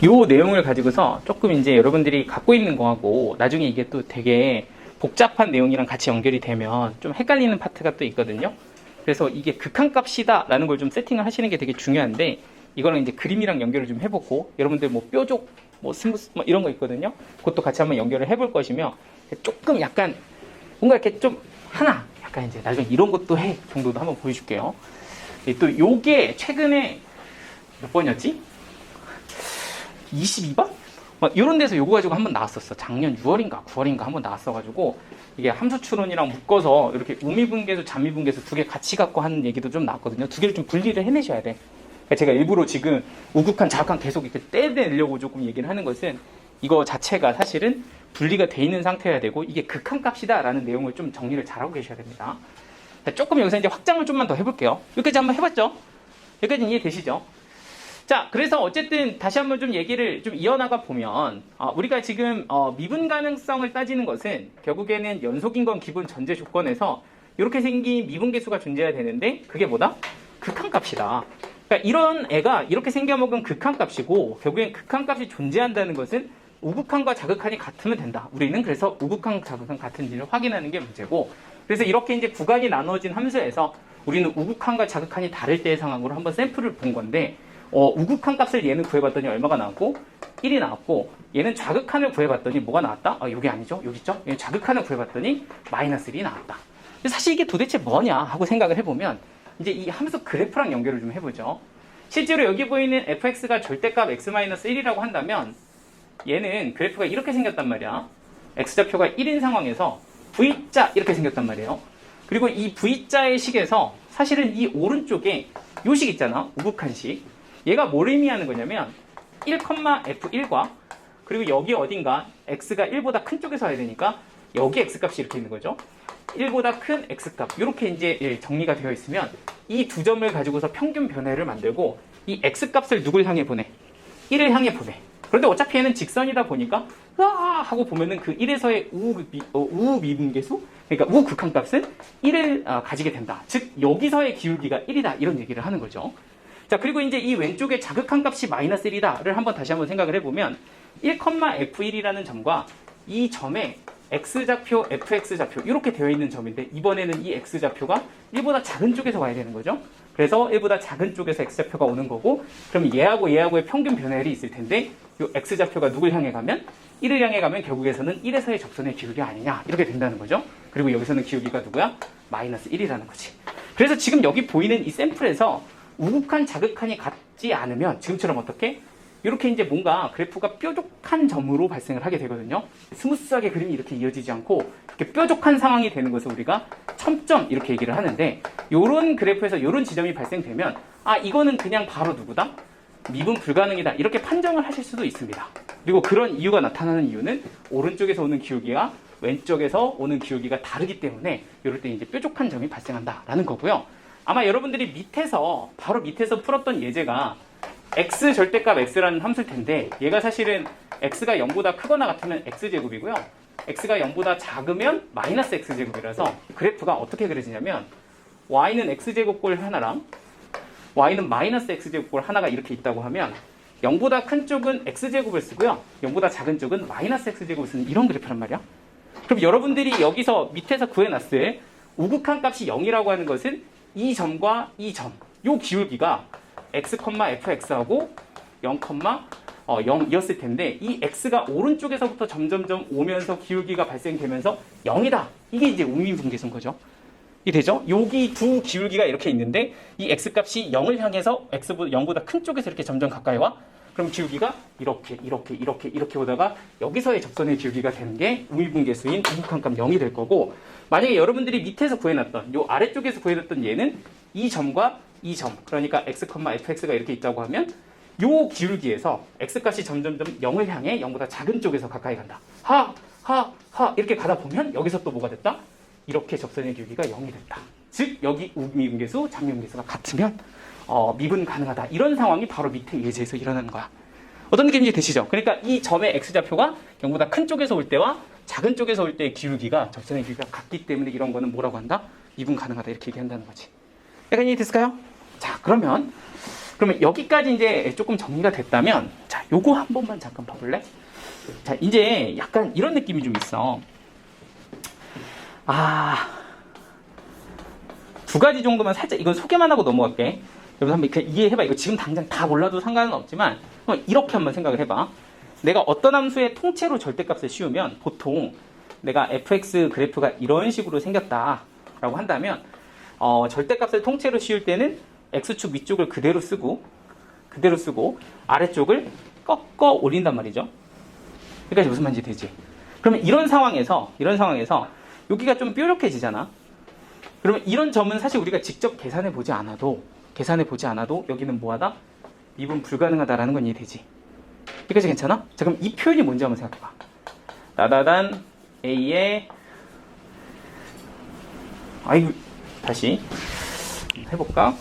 요 내용을 가지고서 조금 이제 여러분들이 갖고 있는 거하고 나중에 이게 또 되게 복잡한 내용이랑 같이 연결이 되면 좀 헷갈리는 파트가 또 있거든요. 그래서 이게 극한값이다 라는 걸 좀 세팅을 하시는 게 되게 중요한데, 이거는 이제 그림이랑 연결을 좀 해보고, 여러분들 뭐 뾰족, 뭐 스무스, 뭐 이런 거 있거든요. 그것도 같이 한번 연결을 해볼 것이며, 조금 약간 뭔가 이렇게 좀 하나 약간 이제 나중에 이런 것도 해 정도도 한번 보여줄게요. 또 요게 최근에 몇 번이었지? 22번? 막 이런 데서 요거 가지고 한번 나왔었어. 작년 6월인가 9월인가 한번 나왔어가지고, 이게 함수 추론이랑 묶어서 이렇게 우미분계수, 자미분계수 두 개 같이 갖고 하는 얘기도 좀 나왔거든요. 두 개를 좀 분리를 해내셔야 돼. 그러니까 제가 일부러 지금 우극한, 자극한 계속 이렇게 떼내려고 조금 얘기를 하는 것은, 이거 자체가 사실은 분리가 돼 있는 상태여야 되고, 이게 극한값이다 라는 내용을 좀 정리를 잘하고 계셔야 됩니다. 자, 조금 여기서 이제 확장을 좀만 더 해볼게요. 여기까지 한번 해봤죠? 여기까지 이해되시죠? 자, 그래서 어쨌든 다시 한번 좀 얘기를 좀 이어나가 보면, 우리가 지금 미분 가능성을 따지는 것은 결국에는 연속인 건 기본 전제 조건에서 이렇게 생긴 미분계수가 존재해야 되는데, 그게 뭐다? 극한값이다. 그러니까 이런 애가 이렇게 생겨먹은 극한값이고, 결국엔 극한값이 존재한다는 것은 우극한과 자극한이 같으면 된다. 우리는 그래서 우극한, 자극한 같은지를 확인하는 게 문제고, 그래서 이렇게 이제 구간이 나눠진 함수에서 우리는 우극한과 자극한이 다를 때의 상황으로 한번 샘플을 본 건데, 우극한 값을 얘는 구해봤더니 얼마가 나왔고 1이 나왔고, 얘는 좌극한을 구해봤더니 뭐가 나왔다? 여기 아니죠? 여기 있죠? 얘는 좌극한을 구해봤더니 마이너스 1이 나왔다. 사실 이게 도대체 뭐냐 하고 생각을 해보면, 이제 이 함수 그래프랑 연결을 좀 해보죠. 실제로 여기 보이는 fx가 절대값 x-1이라고 한다면 얘는 그래프가 이렇게 생겼단 말이야. x좌표가 1인 상황에서 v자 이렇게 생겼단 말이에요. 그리고 이 v자의 식에서 사실은 이 오른쪽에 요 식 있잖아. 우극한식. 얘가 뭘 의미하는 거냐면 1,f1과 그리고 여기 어딘가 x가 1보다 큰 쪽에서 와야 되니까 여기 x값이 이렇게 있는 거죠. 1보다 큰 x값 이렇게 이제 정리가 되어 있으면 이 두 점을 가지고서 평균 변화를 만들고 이 x값을 누굴 향해 보내? 1을 향해 보내. 그런데 어차피 얘는 직선이다 보니까 으아 하고 보면은 그 1에서의 우미분계수 그러니까 우극한값은 1을 가지게 된다. 즉 여기서의 기울기가 1이다 이런 얘기를 하는 거죠. 자 그리고 이제 이 왼쪽에 자극한값이 마이너스 1이다를 다시 한번 생각을 해보면 1,f1이라는 점과 이 점에 x좌표, fx좌표 이렇게 되어 있는 점인데 이번에는 이 x좌표가 1보다 작은 쪽에서 와야 되는 거죠. 그래서 1보다 작은 쪽에서 x좌표가 오는 거고 그럼 얘하고의 평균 변화율이 있을 텐데 이 x좌표가 누굴 향해 가면 1을 향해 가면 결국에서는 1에서의 접선의 기울기 아니냐 이렇게 된다는 거죠. 그리고 여기서는 기울기가 누구야? 마이너스 1이라는 거지. 그래서 지금 여기 보이는 이 샘플에서 우극한 자극한이 같지 않으면 지금처럼 어떻게? 이렇게 이제 뭔가 그래프가 뾰족한 점으로 발생을 하게 되거든요. 스무스하게 그림이 이렇게 이어지지 않고 이렇게 뾰족한 상황이 되는 것을 우리가 첨점 이렇게 얘기를 하는데 이런 그래프에서 이런 지점이 발생되면 아 이거는 그냥 바로 누구다? 미분 불가능이다 이렇게 판정을 하실 수도 있습니다. 그리고 그런 이유가 나타나는 이유는 오른쪽에서 오는 기울기와 왼쪽에서 오는 기울기가 다르기 때문에 이럴 때 이제 뾰족한 점이 발생한다라는 거고요. 아마 여러분들이 바로 밑에서 풀었던 예제가 x 절대값 x라는 함수일 텐데 얘가 사실은 x가 0보다 크거나 같으면 x제곱이고요. x가 0보다 작으면 마이너스 x제곱이라서 그래프가 어떻게 그려지냐면 y는 x제곱꼴 하나랑 y는 마이너스 x제곱꼴 하나가 이렇게 있다고 하면 0보다 큰 쪽은 x제곱을 쓰고요. 0보다 작은 쪽은 마이너스 x제곱을 쓰는 이런 그래프란 말이야. 그럼 여러분들이 여기서 밑에서 구해놨을 우극한 값이 0이라고 하는 것은 이 점과 이 점, 요 기울기가 x, fx하고 0,0이었을 텐데 이 x가 오른쪽에서부터 점점점 오면서 기울기가 발생되면서 0이다. 이게 이제 우미분계수인 거죠. 이게 되죠? 여기 두 기울기가 이렇게 있는데 이 x값이 0을 향해서 0보다 큰 쪽에서 이렇게 점점 가까이 와. 그럼 기울기가 이렇게 오다가 여기서의 접선의 기울기가 되는 게 우미분계수인 우극한값 0이 될 거고 만약에 여러분들이 밑에서 구해놨던 요 아래쪽에서 구해놨던 얘는 이 점과 이 점, 그러니까 x, fx가 이렇게 있다고 하면 요 기울기에서 x값이 점점점 0을 향해 0보다 작은 쪽에서 가까이 간다. 이렇게 가다 보면 여기서 또 뭐가 됐다? 이렇게 접선의 기울기가 0이 됐다. 즉 여기 우미분계수, 장미분계수가 같으면 미분 가능하다. 이런 상황이 바로 밑에 예제에서 일어나는 거야. 어떤 느낌인지 되시죠? 그러니까 이 점의 x좌표가 0보다 큰 쪽에서 올 때와 작은 쪽에서 올 때의 기울기가 접선의 기울기가 같기 때문에 이런 거는 뭐라고 한다? 미분 가능하다. 이렇게 얘기한다는 거지. 약간 이해 됐을까요? 자, 그러면 여기까지 이제 조금 정리가 됐다면, 자, 요거 한 번만 잠깐 봐볼래? 자, 이제 약간 이런 느낌이 좀 있어. 두 가지 정도만 살짝, 이건 소개만 하고 넘어갈게. 여러분 한번 이해해봐. 이거 지금 당장 다 몰라도 상관은 없지만, 이렇게 한번 생각을 해봐. 내가 어떤 함수의 통째로 절대값을 씌우면, 보통 내가 fx 그래프가 이런 식으로 생겼다라고 한다면, 절대값을 통째로 씌울 때는 x축 위쪽을 그대로 쓰고 아래쪽을 꺾어 올린단 말이죠. 여기까지 무슨 말인지 되지? 그러면 이런 상황에서 여기가 좀 뾰족해지잖아. 그러면 이런 점은 사실 우리가 직접 계산해 보지 않아도 여기는 뭐하다? 미분 불가능하다라는 건 이해되지? 여기까지 괜찮아? 자, 그럼 이 표현이 뭔지 한번 생각해봐. 나다단 A의 다시 해볼까?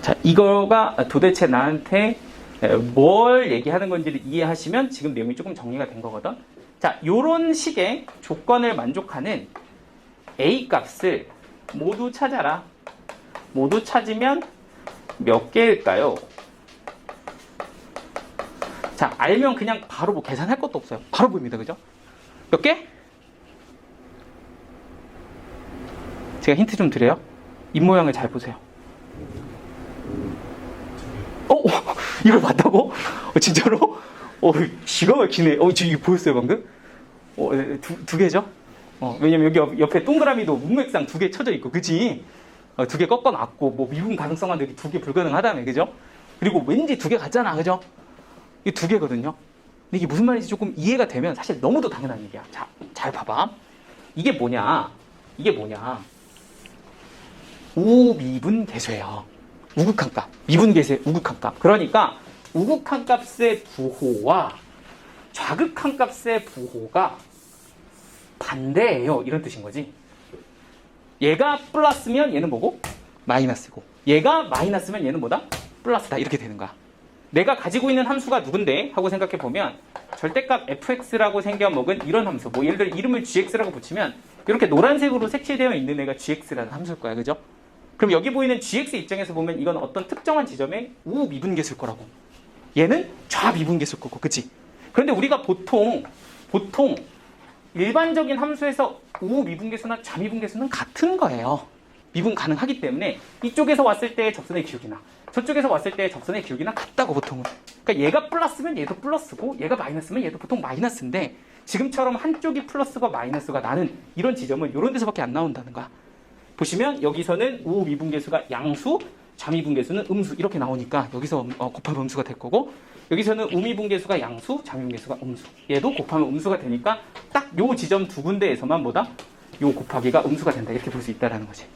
자, 이거가 도대체 나한테 뭘 얘기하는 건지를 이해하시면 지금 내용이 조금 정리가 된 거거든. 자, 요런 식의 조건을 만족하는 A 값을 모두 찾아라. 모두 찾으면 몇 개일까요? 자, 알면 그냥 바로 뭐 계산할 것도 없어요. 바로 보입니다. 그죠? 몇 개? 제가 힌트 좀 드려요. 입모양을 잘 보세요. 이걸 봤다고? 진짜로? 기가 막히네. 저 이거 보였어요, 방금? 두 개죠? 왜냐면 여기 옆에 동그라미도 문맥상 2개 쳐져 있고, 그치? 2개 꺾어놨고, 뭐 미분 가능성한데 2개 불가능하다며, 그죠? 그리고 왠지 2개 같잖아, 그죠? 이 2개거든요. 근데 이게 무슨 말인지 조금 이해가 되면 사실 너무도 당연한 얘기야. 자, 잘 봐봐. 이게 뭐냐? 우미분 계수예요. 우극한 값. 미분계수의 우극한 값. 그러니까 우극한 값의 부호와 좌극한 값의 부호가 반대예요. 이런 뜻인 거지. 얘가 플러스면 얘는 뭐고? 마이너스고. 얘가 마이너스면 얘는 뭐다? 플러스다. 이렇게 되는 거야. 내가 가지고 있는 함수가 누군데? 하고 생각해 보면 절대값 fx라고 생겨먹은 이런 함수. 뭐 예를 들어 이름을 gx라고 붙이면 이렇게 노란색으로 색칠되어 있는 애가 gx라는 함수일 거야. 그죠? 그럼 여기 보이는 gx 입장에서 보면 이건 어떤 특정한 지점의 우미분계수일 거라고. 얘는 좌미분계수일 거고. 그치? 그런데 우리가 보통 일반적인 함수에서 우미분계수나 좌미분계수는 같은 거예요. 미분 가능하기 때문에 이쪽에서 왔을 때의 접선의 기울기나 저쪽에서 왔을 때의 접선의 기울기나 같다고 보통은. 그러니까 얘가 플러스면 얘도 플러스고 얘가 마이너스면 얘도 보통 마이너스인데 지금처럼 한쪽이 플러스가 마이너스가 나는 이런 지점은 이런 데서밖에 안 나온다는 거야. 보시면 여기서는 우미분계수가 양수, 좌미분계수는 음수 이렇게 나오니까 여기서 곱하면 음수가 될 거고 여기서는 우미분계수가 양수, 좌미분계수가 음수. 얘도 곱하면 음수가 되니까 딱 요 지점 2군데에서만 뭐다? 요 곱하기가 음수가 된다. 이렇게 볼 수 있다라는 거지.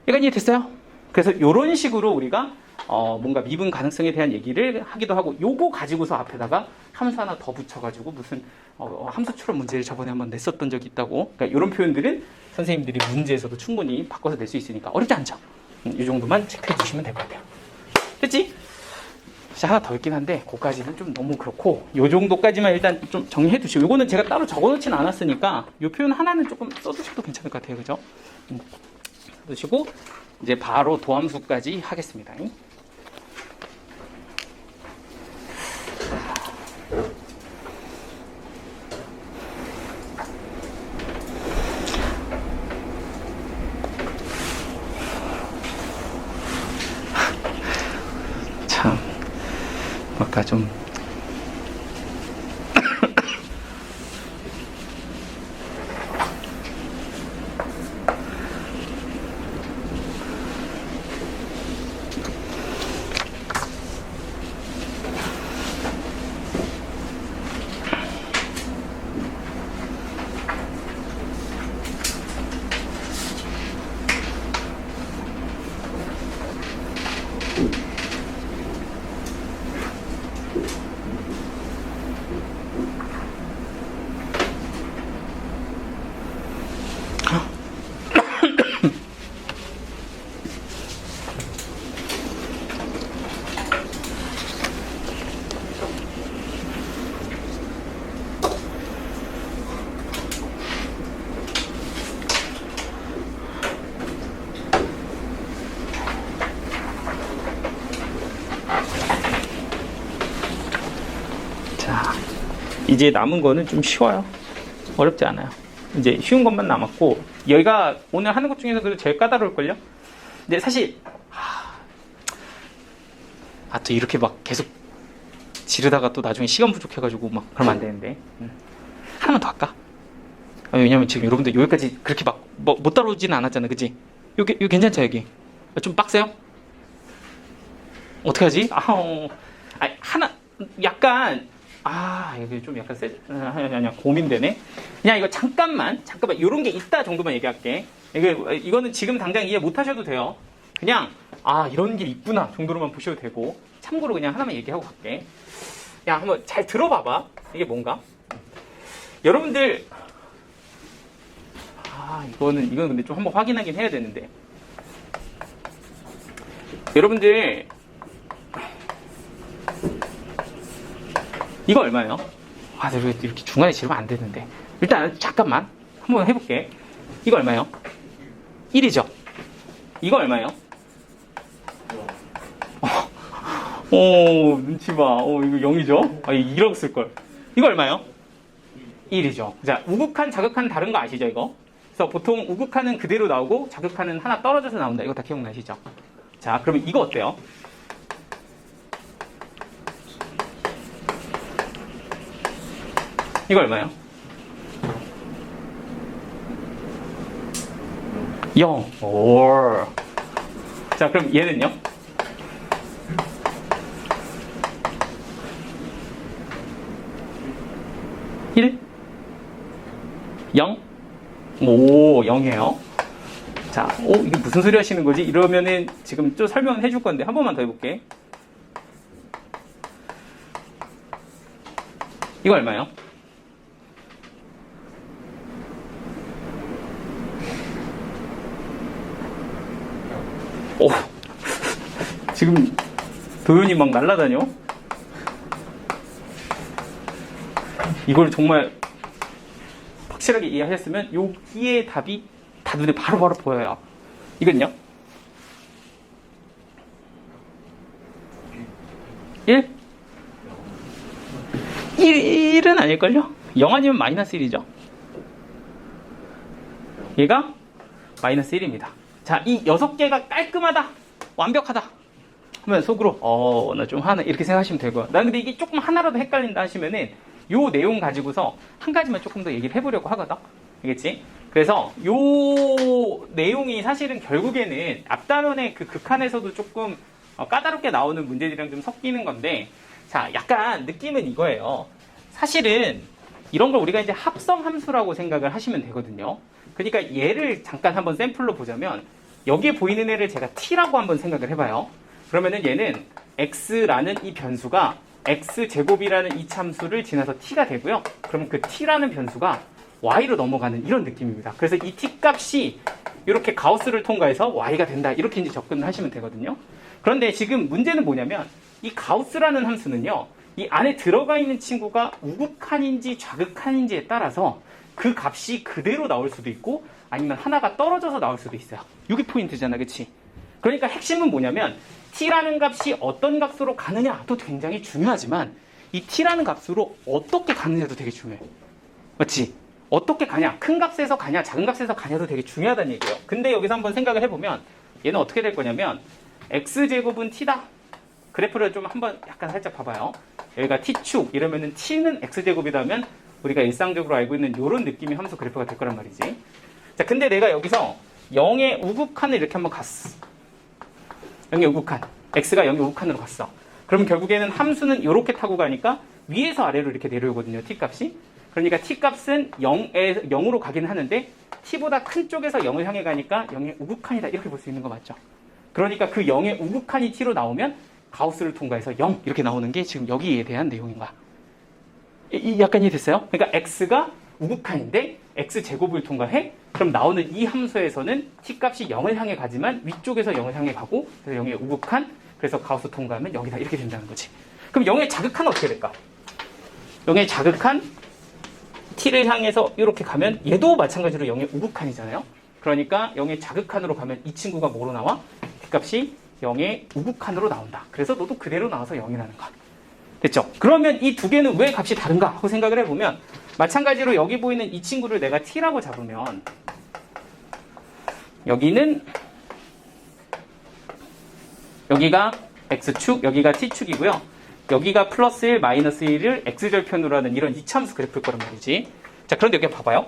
얘가 이해됐어요? 그래서 이런 식으로 우리가 뭔가 미분 가능성에 대한 얘기를 하기도 하고 요거 가지고서 앞에다가 함수 하나 더 붙여가지고 무슨 함수 추론 문제를 저번에 한번 냈었던 적이 있다고. 그러니까 이런 표현들은 선생님들이 문제에서도 충분히 바꿔서 낼 수 있으니까 어렵지 않죠? 이 정도만 체크해 주시면 될 것 같아요. 됐지? 자, 하나 더 있긴 한데 그거까지는 좀 너무 그렇고 요 정도까지만 일단 좀 정리해 두시고 요거는 제가 따로 적어놓지는 않았으니까 요 표현 하나는 조금 써두셔도 괜찮을 것 같아요. 그죠? 써두시고 이제 바로 도함수까지 하겠습니다. 참 아까 좀 이제 남은 거는 좀 쉬워요. 어렵지 않아요. 이제 쉬운 것만 남았고 여기가 오늘 하는 것 중에서 그래도 제일 까다로울걸요? 근데 사실 또 이렇게 막 계속 지르다가 또 나중에 시간 부족해가지고 막 그러면 안 되는데 하나만 더 할까? 왜냐면 지금 여러분들 여기까지 그렇게 막 못 따라오지는 않았잖아. 그치? 여기 괜찮죠? 여기 좀 빡세요? 어떡하지? 하나 약간 이게 좀 약간 아니야 고민되네. 그냥 이거 잠깐만 이런 게 있다 정도만 얘기할게. 이거는 지금 당장 이해 못 하셔도 돼요. 그냥 이런 게 있구나 정도로만 보셔도 되고 참고로 그냥 하나만 얘기하고 갈게. 야 한번 잘 들어봐봐. 이게 뭔가? 여러분들 이건 근데 좀 한번 확인하긴 해야 되는데 여러분들 이거 얼마예요? 이렇게 중간에 지르면 안 되는데. 일단, 잠깐만. 한번 해볼게. 이거 얼마예요? 1이죠? 이거 얼마예요? 눈치 봐. 이거 0이죠? 1억 쓸걸. 이거 얼마요? 1이죠. 자, 우극한, 자극한 다른 거 아시죠, 이거? 그래서 보통 우극한은 그대로 나오고 자극한은 하나 떨어져서 나온다. 이거 다 기억나시죠? 자, 그러면 이거 어때요? 이거 얼마요? 0. 오. 자, 그럼 얘는요? 1? 0? 오, 0이에요. 자, 이게 무슨 소리 하시는 거지? 이러면은 지금 좀 설명을 해줄 건데, 한 번만 더 해볼게. 이거 얼마요? 오, 지금 도윤이 막 날라다녀? 이걸 정말 확실하게 이해하셨으면 여기에 답이 다 눈에 바로바로 보여요. 이건요? 1? 1은 아닐걸요? 0 아니면 마이너스 1이죠. 얘가 마이너스 1입니다. 자, 이 6개가 깔끔하다, 완벽하다 하면 속으로 나 좀 하나 이렇게 생각하시면 되고요. 난 근데 이게 조금 하나라도 헷갈린다 하시면은 요 내용 가지고서 한 가지만 조금 더 얘기를 해보려고 하거든. 알겠지? 그래서 요 내용이 사실은 결국에는 앞단원의 그 극한에서도 조금 까다롭게 나오는 문제들이랑 좀 섞이는 건데, 자, 약간 느낌은 이거예요. 사실은 이런 걸 우리가 이제 합성 함수라고 생각을 하시면 되거든요. 그러니까 얘를 잠깐 한번 샘플로 보자면, 여기에 보이는 애를 제가 t라고 한번 생각을 해봐요. 그러면은 얘는 x라는 이 변수가 x제곱이라는 이 참수를 지나서 t가 되고요. 그러면 그 t라는 변수가 y로 넘어가는 이런 느낌입니다. 그래서 이 t 값이 이렇게 가우스를 통과해서 y가 된다, 이렇게 이제 접근을 하시면 되거든요. 그런데 지금 문제는 뭐냐면, 이 가우스라는 함수는요, 이 안에 들어가 있는 친구가 우극한인지 좌극한인지에 따라서 그 값이 그대로 나올 수도 있고 아니면 하나가 떨어져서 나올 수도 있어요. 이게 포인트잖아, 그치? 그러니까 핵심은 뭐냐면, t라는 값이 어떤 값으로 가느냐도 굉장히 중요하지만 이 t라는 값으로 어떻게 가느냐도 되게 중요해. 맞지? 어떻게 가냐, 큰 값에서 가냐 작은 값에서 가냐도 되게 중요하다는 얘기예요. 근데 여기서 한번 생각을 해보면 얘는 어떻게 될 거냐면, x제곱은 t다. 그래프를 좀 한번 약간 살짝 봐봐요. 여기가 t축 이러면은 t는 x제곱이라면 우리가 일상적으로 알고 있는 이런 느낌의 함수 그래프가 될 거란 말이지. 자, 근데 내가 여기서 0의 우극한을 이렇게 한번 갔어. 0의 우극한, x가 0의 우극한으로 갔어. 그러면 결국에는 함수는 이렇게 타고 가니까 위에서 아래로 이렇게 내려오거든요, t 값이. 그러니까 t 값은 0으로 가긴 하는데 t보다 큰 쪽에서 0을 향해 가니까 0의 우극한이다, 이렇게 볼 수 있는 거 맞죠? 그러니까 그 0의 우극한이 t로 나오면 가우스를 통과해서 0 이렇게 나오는 게 지금 여기에 대한 내용인 거야. 약간 이해됐어요? 그러니까 x가 우극한인데 x제곱을 통과해? 그럼 나오는 이 함수에서는 t값이 0을 향해 가지만 위쪽에서 0을 향해 가고, 그래서 0의 우극한, 그래서 가우스 통과하면 0이다, 이렇게 된다는 거지. 그럼 0의 자극한 어떻게 될까? 0의 자극한 t를 향해서 이렇게 가면 얘도 마찬가지로 0의 우극한이잖아요. 그러니까 0의 자극한으로 가면 이 친구가 뭐로 나와? t값이 0의 우극한으로 나온다. 그래서 너도 그대로 나와서 0이라는 거야. 됐죠? 그러면 이 두 개는 왜 값이 다른가 하고 생각을 해보면, 마찬가지로 여기 보이는 이 친구를 내가 t라고 잡으면 여기는, 여기가 x축, 여기가 t축이고요. 여기가 플러스 1, 마이너스 1을 x절편으로 하는 이런 이차함수 그래프일 거란 말이지. 자, 그런데 여기 봐봐요.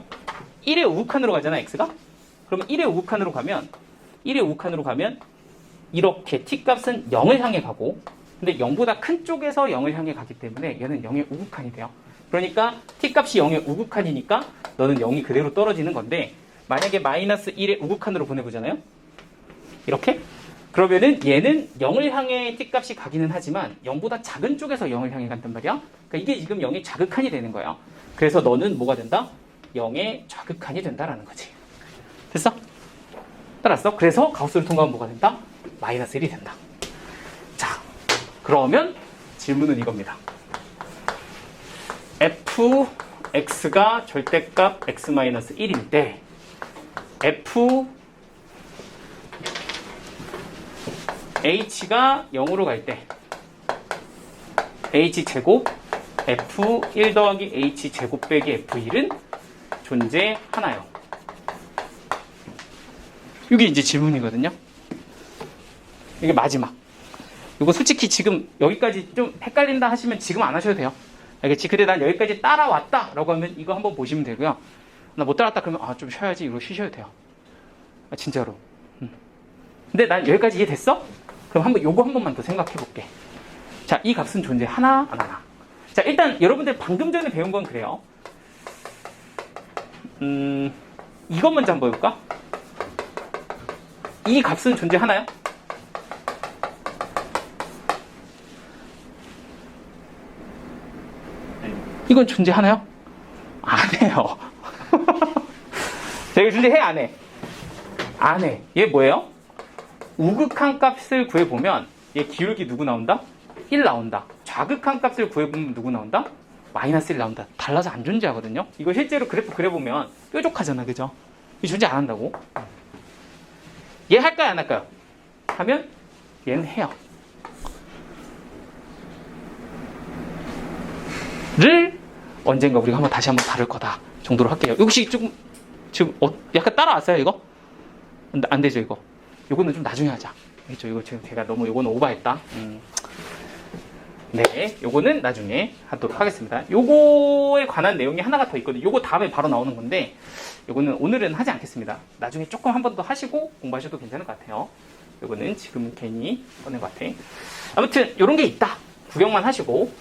1의 우극한으로 가잖아, x가? 그러면 1의 우극한으로 가면, 1의 우극한으로 가면 이렇게 t값은 0을 향해 가고, 근데 0보다 큰 쪽에서 0을 향해 가기 때문에 얘는 0의 우극한이 돼요. 그러니까 t값이 0의 우극한이니까 너는 0이 그대로 떨어지는 건데, 만약에 마이너스 1의 우극한으로 보내보잖아요? 이렇게? 그러면은 얘는 0을 향해 t값이 가기는 하지만 0보다 작은 쪽에서 0을 향해 간단 말이야. 그러니까 이게 지금 0의 자극한이 되는 거예요. 그래서 너는 뭐가 된다? 0의 좌극한이 된다라는 거지. 됐어? 따랐어? 그래서 가우스를 통과하면 뭐가 된다? 마이너스 1이 된다. 자, 그러면 질문은 이겁니다. fx가 절대값 x-1일 때 h가 0으로 갈 때 h제곱 f1 더하기 h제곱 빼기 f1은 존재하나요? 이게 이제 질문이거든요. 이게 마지막. 이거 솔직히 지금 여기까지 좀 헷갈린다 하시면 지금 안 하셔도 돼요. 알겠지? 근데 난 여기까지 따라왔다 라고 하면 이거 한번 보시면 되고요. 나 못 따라왔다 그러면 좀 쉬어야지 이러고 쉬셔도 돼요. 진짜로. 근데 난 여기까지 이해됐어? 그럼 한번 요거 한 번만 더 생각해 볼게. 자, 이 값은 존재하나 안 하나? 자, 일단 여러분들 방금 전에 배운 건 그래요. 이것 먼저 한번 볼까? 이 값은 존재하나요? 이건 존재하나요? 안 해요. 자, 이거 존재해, 안 해? 안 해. 얘 뭐예요? 우극한 값을 구해보면 얘 기울기 누구 나온다? 1 나온다. 좌극한 값을 구해보면 누구 나온다? 마이너스 1 나온다. 달라서 안 존재하거든요. 이거 실제로 그래프 그려보면 뾰족하잖아, 그죠? 이거 존재 안 한다고. 얘 할까요, 안 할까요? 하면 얘는 해요. 를 언젠가 우리가 한번 다시 한번 다룰 거다 정도로 할게요. 혹시 조금 지금 약간 따라왔어요, 이거? 안 되죠, 이거. 요거는 좀 나중에 하자. 그렇죠? 이거 지금 제가 너무 요거는 오버했다. 네, 요거는 나중에 하도록 하겠습니다. 요거에 관한 내용이 하나가 더 있거든요. 요거 다음에 바로 나오는 건데 요거는 오늘은 하지 않겠습니다. 나중에 조금 한 번 더 하시고 공부하셔도 괜찮을 것 같아요. 요거는 지금 괜히 꺼낸 것 같아. 아무튼 요런 게 있다. 구경만 하시고